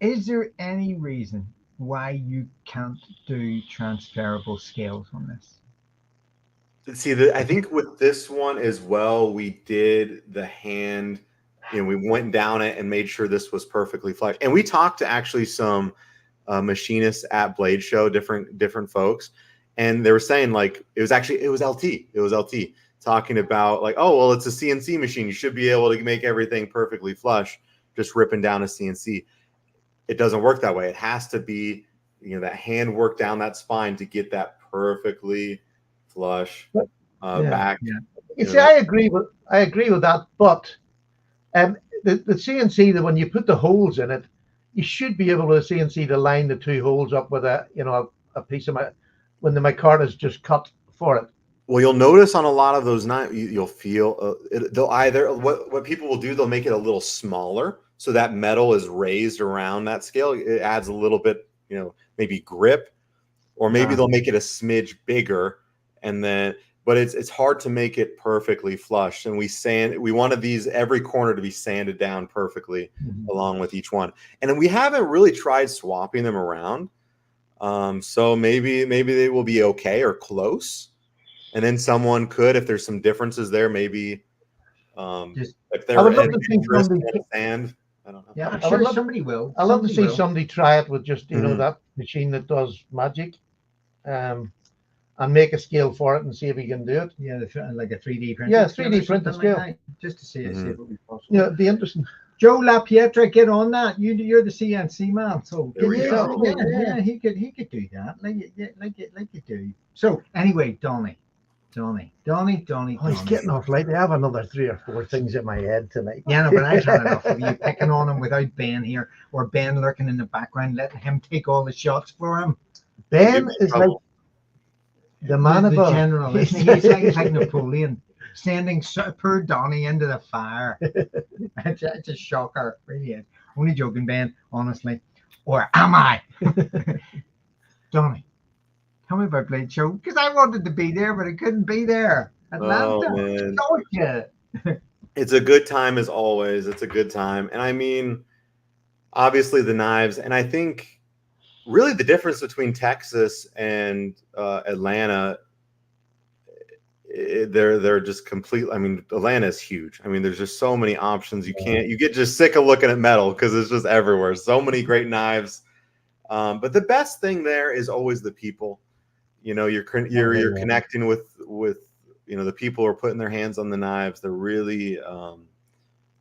Is there any reason why you can't do transferable scales on this? See, I think with this one as well, we did the hand, we went down it and made sure this was perfectly flush. And we talked to actually some machinists at Bladeshow, different folks, and they were saying like it was LT talking about like, oh well, it's a CNC machine, you should be able to make everything perfectly flush just ripping down a CNC. It doesn't work that way. It has to be that hand work down that spine to get that perfectly flush back. Yeah. You see, I agree with that, but the CNC, that when you put the holes in it, you should be able to CNC to line the two holes up with a piece of when the micarta is just cut for it. Well, you'll notice on a lot of those knives, you'll feel they'll either what people will do, they'll make it a little smaller so that metal is raised around that scale. It adds a little bit, maybe grip, or maybe they'll make it a smidge bigger, and then. But it's hard to make it perfectly flush, and we wanted every corner to be sanded down perfectly along with each one, and we haven't really tried swapping them around. So maybe they will be okay or close, and then someone could, if there's some differences there, maybe if they're in sand. I don't know. Yeah, I'm sure somebody will. I'd love to see somebody try it with just that machine that does magic. And make a scale for it and see if we can do it. Yeah, like a 3D print. Yeah, 3D printed scale. Like just to see it would be possible. Yeah, it'd be interesting. Joe LaPietra, get on that. You're the CNC man, so yeah, he could do that, like you do. So anyway, Donnie. Oh, he's getting off late. I have another 3 or 4 things in my head tonight. Yeah, no, but I've had enough of you picking on him without Ben here, or Ben lurking in the background, letting him take all the shots for him. Ben is like the man above. General, he's like Napoleon, sending poor Donnie into the fire. It's a shocker, really is. Only joking, Ben, honestly. Or am I? Donnie, tell me about Bladeshow, because I wanted to be there, but I couldn't be there. Atlanta, Georgia. It's a good time as always. It's a good time, and I mean, obviously the knives, and I think. Really, the difference between Texas and Atlanta, they're just complete. I mean, Atlanta is huge. I mean, there's just so many options. You get just sick of looking at metal because it's just everywhere. So many great knives. But the best thing there is always the people. You're connecting with the people who are putting their hands on the knives. They're really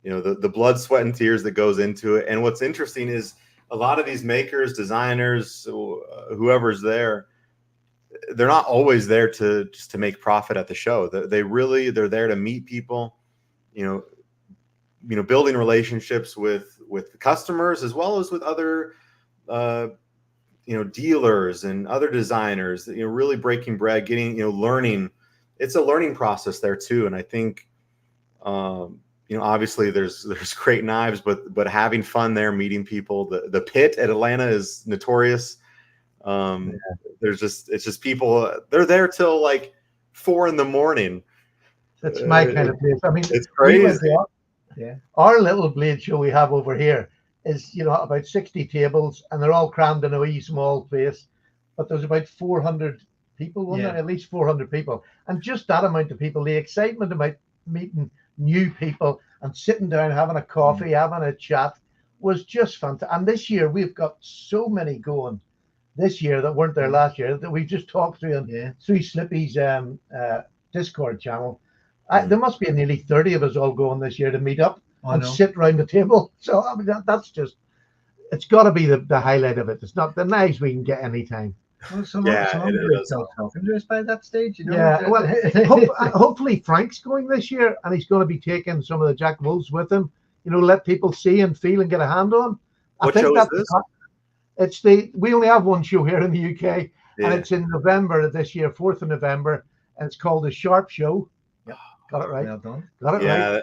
the blood, sweat, and tears that goes into it. And what's interesting is. A lot of these makers, designers, whoever's there, they're not always there to make profit at the show. They're there to meet people, building relationships with customers as well as with other, dealers and other designers. Really breaking bread, getting learning. It's a learning process there too, and I think. Obviously there's great knives, but having fun there, meeting people. The pit at Atlanta is notorious. It's just people. They're there till like 4 a.m. That's my kind of place. I mean, it's crazy. Our little Bladeshow we have over here is about 60 tables, and they're all crammed in a wee small place. But there's about 400 people, at least 400 people, and just that amount of people. The excitement about meeting new people and sitting down, having a coffee, having a chat was just fantastic. And this year we've got so many going this year that weren't there last year that we just talked through through Slippy's Discord channel. There must be nearly 30 of us all going this year to meet up and sit around the table. So I mean, that's just, it's got to be the highlight of it. It's not the knives we can get anytime. Well, someone talking to us by that stage, you know. Yeah, well, hopefully Frank's going this year, and he's going to be taking some of the Jack Wolves with him. You know, let people see and feel and get a hand on. What show is this? We only have one show here in the UK, and it's in November of this year, 4th of November, and it's called the Sharp Show. Yep, got it right. Well done. Got it right.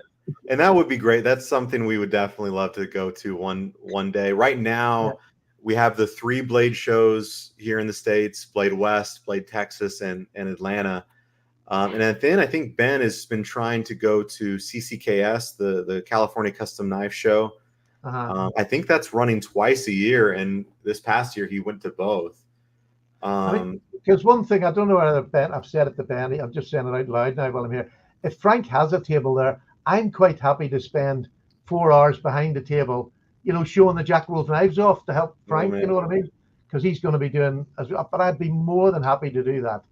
And that would be great. That's something we would definitely love to go to one day. Right now, we have the 3 Blade shows here in the States: Blade West, Blade Texas, and Atlanta. And then I think Ben has been trying to go to CCKS, the California Custom Knife Show. I think that's running twice a year, and this past year he went to both. Because one thing, I don't know whether Ben, I've said it to Ben, I'm just saying it out loud now while I'm here. If Frank has a table there, I'm quite happy to spend 4 hours behind the table, you know, showing the Jack Wolf knives off to help Frank, you know what I mean? Because he's going to be doing, but I'd be more than happy to do that.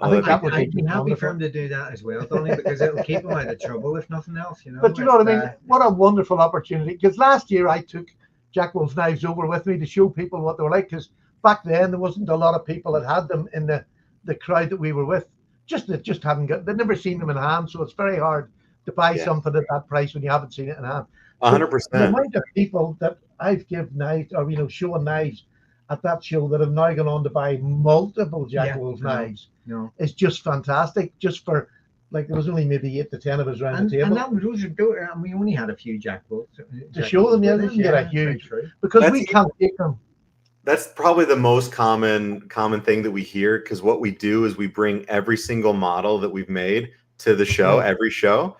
I think that would I'd be happy for him to do that as well, Donnie, because it'll keep him out of trouble if nothing else, you know. But you know what I mean? What a wonderful opportunity. Because last year I took Jack Wolf's knives over with me to show people what they were like. Because back then there wasn't a lot of people that had them in the crowd that we were with. They'd never seen them in hand, so it's very hard to buy something at that price when you haven't seen it in hand. 100%. The amount of people that I've given knives, or you know, showing knives at that show that have now gone on to buy multiple Jack Wolf knives is just fantastic. Just for, like, there was only maybe 8 to 10 of us around the table. And that was, and we only had a few Jack Wolves to show them. Yeah, they can get a huge, because we can't take them. That's probably the most common thing that we hear, because what we do is we bring every single model that we've made to the show, every show,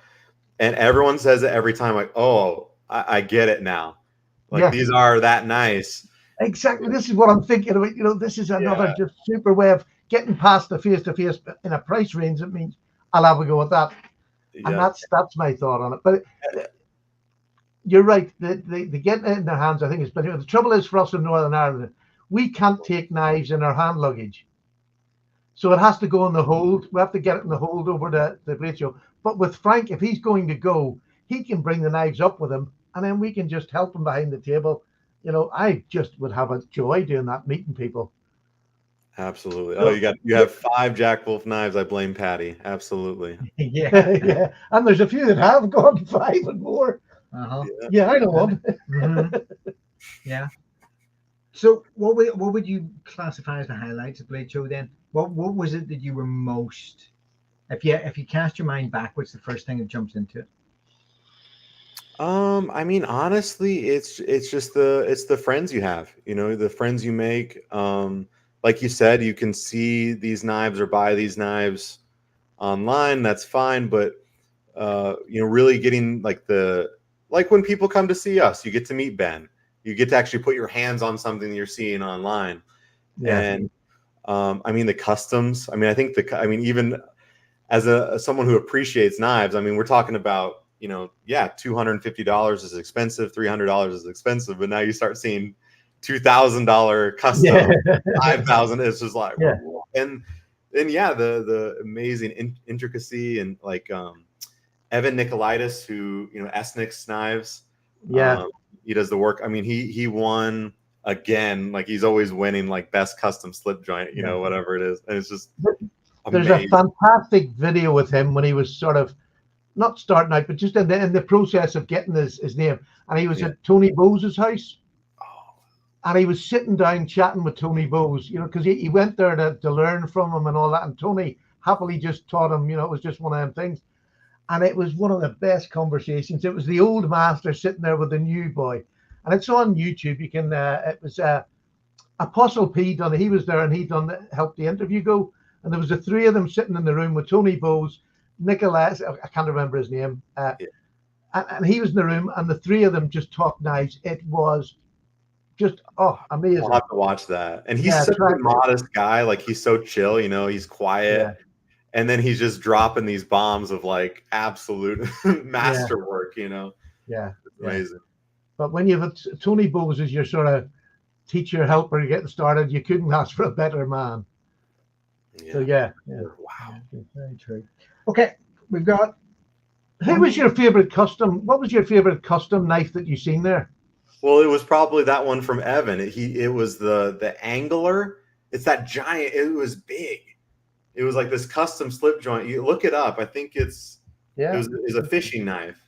and everyone says it every time, like, oh, I get it now. Like, these are that nice. Exactly. This is what I'm thinking about. You know, this is another just super way of getting past the face-to-face in a price range. It means I'll have a go at that. And that's my thought on it. But you're right. The getting it in their hands, I think, is better. The trouble is for us in Northern Ireland, we can't take knives in our hand luggage. So it has to go in the hold. We have to get it in the hold over the Bladeshow. But with Frank, if he's going to go, he can bring the knives up with him, and then we can just help him behind the table. You know, I just would have a joy doing that, meeting people. Absolutely. Oh, you have 5 Jack Wolf knives. I blame Paddy. Absolutely. Yeah. And there's a few that have gone 5 and more. Yeah, I know one. Yeah. So what would you classify as the highlights of Bladeshow then? What was it that you were most, if you cast your mind back, what's the first thing that jumps into it? I mean, honestly, it's just the friends you have, you know, the friends you make. Like you said, you can see these knives or buy these knives online. That's fine. But, you know, really getting like when people come to see us, you get to meet Ben, you get to actually put your hands on something you're seeing online. And, I mean, the customs, I mean, I think even as someone who appreciates knives, I mean, we're talking about, you know, $250 is expensive, $300 is expensive, but now you start seeing $2,000 custom, $5,000. It's just like, and then the amazing intricacy, and like Evan Nicolaitis, who, you know, Esnix Knives, he does the work. I mean, he won again, like he's always winning, like best custom slip joint, you know, whatever it is, and it's just amazing. There's a fantastic video with him when he was sort of not starting out, but just in the process of getting his name. And he was at Tony Bowe's house. And he was sitting down chatting with Tony Bowes, you know, because he went there to learn from him and all that. And Tony happily just taught him, you know, it was just one of them things. And it was one of the best conversations. It was the old master sitting there with the new boy. And it's on YouTube. You can, it was Apostle P done it. He was there and he helped the interview go. And there was the 3 of them sitting in the room with Tony Bowes, Nicholas, I can't remember his name. And he was in the room, and the 3 of them just talked knives. It was just amazing. I'll have to watch that. And he's such a modest guy. Like, he's so chill, you know, he's quiet. and then he's just dropping these bombs of like absolute masterwork. Yeah, It's amazing. But when you have Tony Bowes as your sort of teacher helper getting started, you couldn't ask for a better man. Yeah. So yeah. Wow. Very true. Okay, we've got. Who was your favorite custom? What was your favorite custom knife that you seen there? Well, it was probably that one from Evan. It was the Angler. It's that giant. It was big. It was like this custom slip joint. You look it up. I think it was a fishing knife.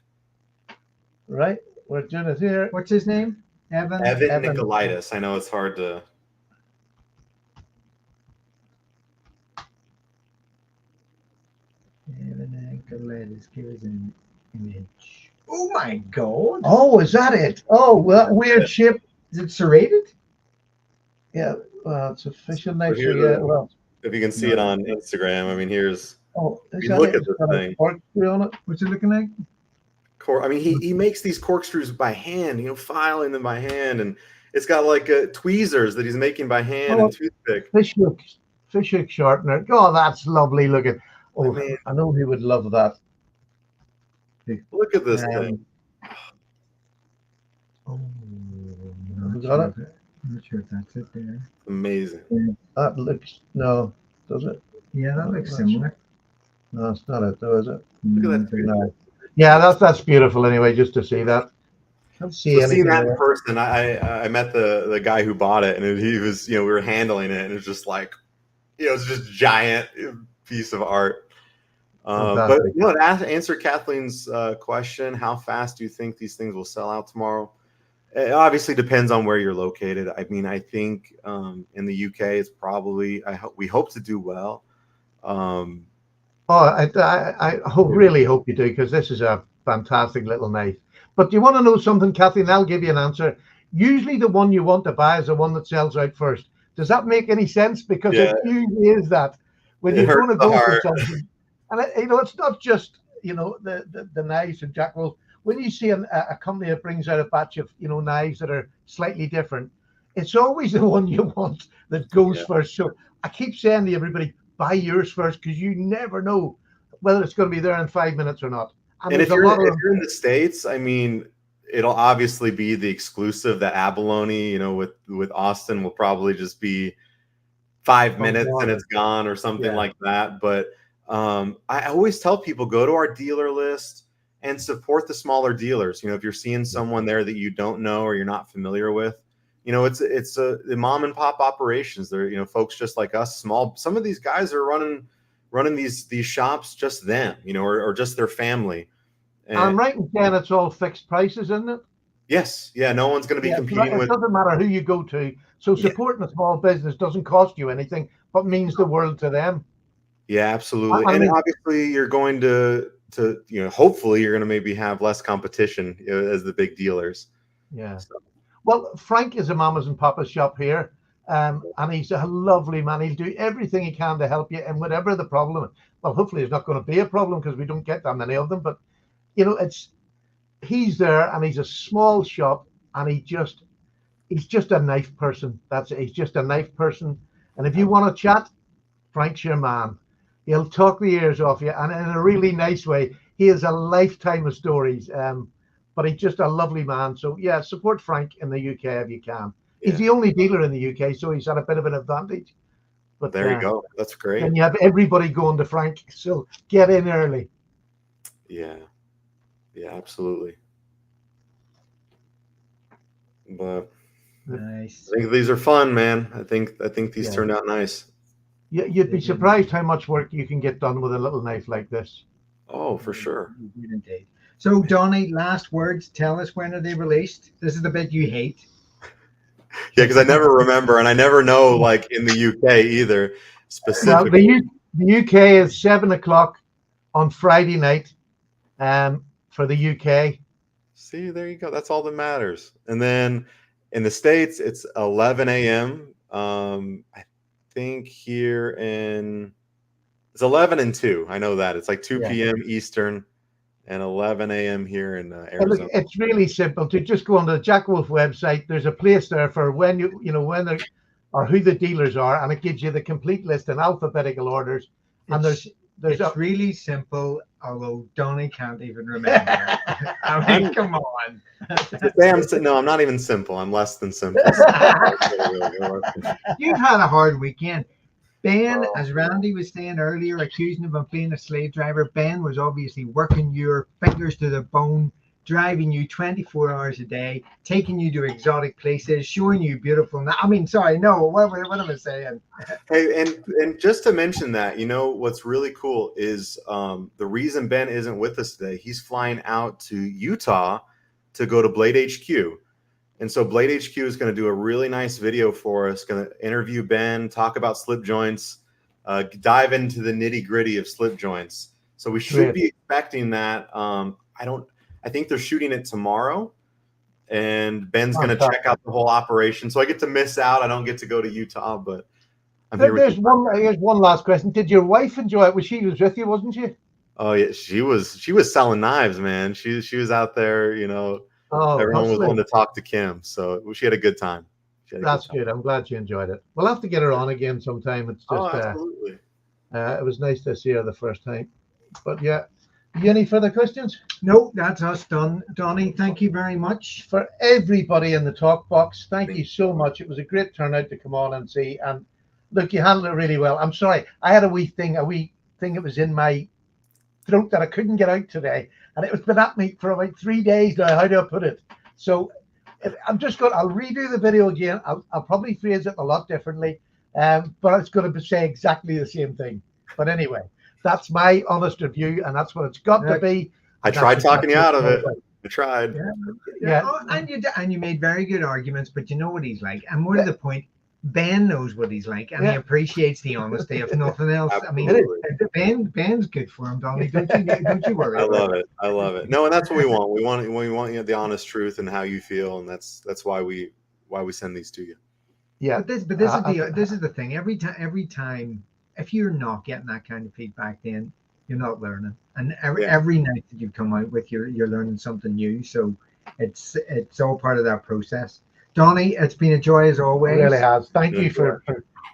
Right. We're doing it here. What's his name? Evan Nicolaitis. I know it's hard to. Evan Nicolaitis. Give us an image. Oh my God! Oh, is that it? Oh, well, weird shape. Is it serrated? Yeah. Well, it's a fishing knife. So yeah. Well, if you can see it on Instagram, I mean, here's. Oh, look at this thing. Corkscrew on it. What's it looking like? I mean, he makes these corkscrews by hand, filing them by hand, and it's got like tweezers that he's making by hand and toothpick. Fish hook sharpener. Oh, that's lovely looking. Oh, I know he would love that. Look at this thing. Oh, got it. I'm not sure if that's it there. Amazing. That looks does it? Yeah, that looks similar. No, it's not it though, is it? Look at that. No. Yeah, that's beautiful anyway, just to see that. See that in person. I met the guy who bought it, and he was, we were handling it, and it was just like, it's just giant piece of art. But to answer Kathleen's question, how fast do you think these things will sell out tomorrow? It obviously depends on where you're located. I mean, I think in the UK, it's probably we hope to do well. I really hope you do, because this is a fantastic little knife. But do you want to know something, Kathleen? I'll give you an answer. Usually the one you want to buy is the one that sells out first. Does that make any sense? Because it usually is that when you're going to go for something. And it's not just the knives and jackwolf. When you see a company that brings out a batch of knives that are slightly different, it's always the one you want that goes first. So I keep saying to everybody, buy yours first, because you never know whether it's going to be there in 5 minutes or not. And if you're in the States, I mean, it'll obviously be the exclusive. The abalone, with Austin will probably just be 5 minutes and it's gone or something like that. But I always tell people, go to our dealer list and support the smaller dealers. If you're seeing someone there that you don't know or you're not familiar with, it's the mom and pop operations. They're, folks just like us, small. Some of these guys are running these shops, just them, or just their family. And I'm right in saying it's all fixed prices, isn't it? Yes. Yeah. No one's going to be competing with. It doesn't matter who you go to. So supporting a small business doesn't cost you anything, but means the world to them. Yeah, absolutely. And obviously you're going to hopefully you're going to maybe have less competition as the big dealers. Yeah. So. Well, Frank is a mamas and papas shop here. And he's a lovely man. He'll do everything he can to help you. And whatever the problem, well, hopefully it's not going to be a problem, because we don't get that many of them. But, he's there, and he's a small shop, and he's just a knife person. That's it. He's just a knife person. And if you want to chat, Frank's your man. He'll talk the ears off you, and in a really nice way. He has a lifetime of stories. But he's just a lovely man. So, yeah, support Frank in the UK if you can. He's the only dealer in the UK, so he's at a bit of an advantage. But there you go. That's great. And you have everybody going to Frank, so get in early. Yeah. Yeah, absolutely. But nice. I think these are fun, man. I think these turned out nice. Yeah, you'd be surprised how much work you can get done with a little knife like this. Oh, for sure. Indeed. So, Donnie, last words. Tell us, when are they released? This is the bit you hate. Yeah, because I never remember, and I never know, like, in the UK either, specifically. Well, the UK is 7:00 on Friday night for the UK. See, there you go. That's all that matters. And then in the States, it's 11 a.m. I think here it's 11 and 2. I know that. It's like 2 p.m. Eastern and 11 a.m. here in Arizona. It's really simple. To just go on the Jack Wolf website, there's a place there for when or who the dealers are, and it gives you the complete list in alphabetical orders. And there's It's really simple, although Donnie can't even remember. I mean, come on. No, I'm not even simple. I'm less than simple. You've had a hard weekend. Ben, as Randy was saying earlier, accusing him of being a slave driver, Ben was obviously working your fingers to the bone, driving you 24 hours a day, taking you to exotic places, showing you beautiful. I mean, sorry, no, what am I saying? Hey, and just to mention that, what's really cool is the reason Ben isn't with us today. He's flying out to Utah to go to Blade HQ. And so Blade HQ is going to do a really nice video for us, going to interview Ben, talk about slip joints, dive into the nitty gritty of slip joints. So we should be expecting that. I think they're shooting it tomorrow, and Ben's going to check out the whole operation. So I get to miss out. I don't get to go to Utah, but I'm here. Here's one last question. Did your wife enjoy it? She was with you, wasn't she? Oh yeah, she was selling knives, man. She was out there, everyone was willing to talk to Kim, so she had a good time. That's good. I'm glad she enjoyed it. We'll have to get her on again sometime. It's just absolutely. It was nice to see her the first time. But yeah, any further questions? No, that's us done. Donnie, thank you very much. For everybody in the talk box, thank you so much. It was a great turnout to come on and see. And look, you handled it really well. I'm sorry, I had a wee thing that was in my throat that I couldn't get out today, and it was been at me for about 3 days now. How do I put it? So I'll redo the video again. I'll probably phrase it a lot differently, but it's going to say exactly the same thing. But anyway, that's my honest review, and that's what it's got to be. I tried talking you out of it. I tried. Yeah. Oh, and you made very good arguments, but you know what he's like. And more to the point, Ben knows what he's like, and he appreciates the honesty, if nothing else. Absolutely. I mean, Ben's good for him, Donnie. Don't you worry. I love it. No, and that's what we want. We want the honest truth and how you feel, and that's why we send these to you. Yeah. But this is the thing. Every time, if you're not getting that kind of feedback, then you're not learning. And every night that you come out with, you're learning something new. So it's all part of that process. Donnie, it's been a joy as always. It really has. Thank you for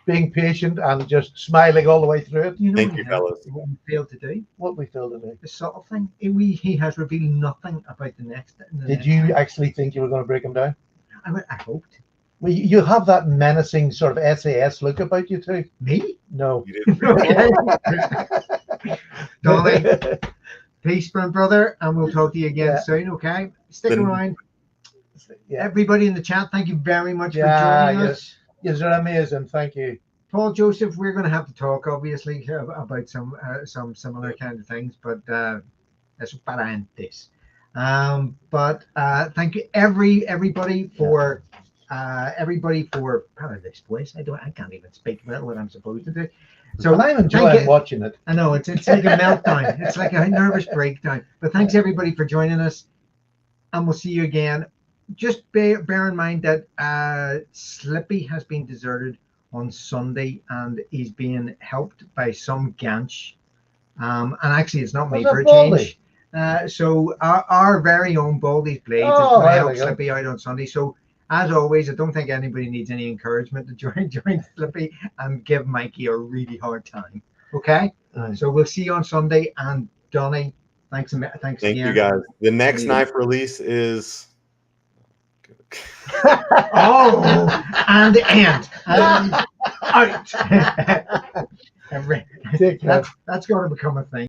being patient and just smiling all the way through it. Thank you, fellas. What we failed to do. What we failed to do. The subtle thing. He has revealed nothing about the next. Did you actually think you were going to break him down? I hoped. Well, you have that menacing sort of SAS look about you too. Me? No. You didn't. Donnie, peace, brother, and we'll talk to you again soon, okay? Stick around. Yeah. Everybody in the chat, thank you very much for joining us. You're amazing. Thank you. Paul Joseph, we're going to have to talk, obviously, about some similar kind of things, but eso para antes. But thank you everybody for this voice. I can't even speak about what I'm supposed to do. So I'm enjoying watching it. I know it's like a meltdown. It's like a nervous breakdown. But thanks everybody for joining us, and we'll see you again. Just bear in mind that Slippy has been deserted on Sunday, and he's being helped by some ganch. And actually, it's not me for a change. So our very own Baldy's Blades is going to help Slippy out on Sunday. So as always, I don't think anybody needs any encouragement to join Slippy and give Mikey a really hard time. Okay? So we'll see you on Sunday. And Donnie, thanks again. Thank you guys. The next knife release is... and out. That's going to become a thing.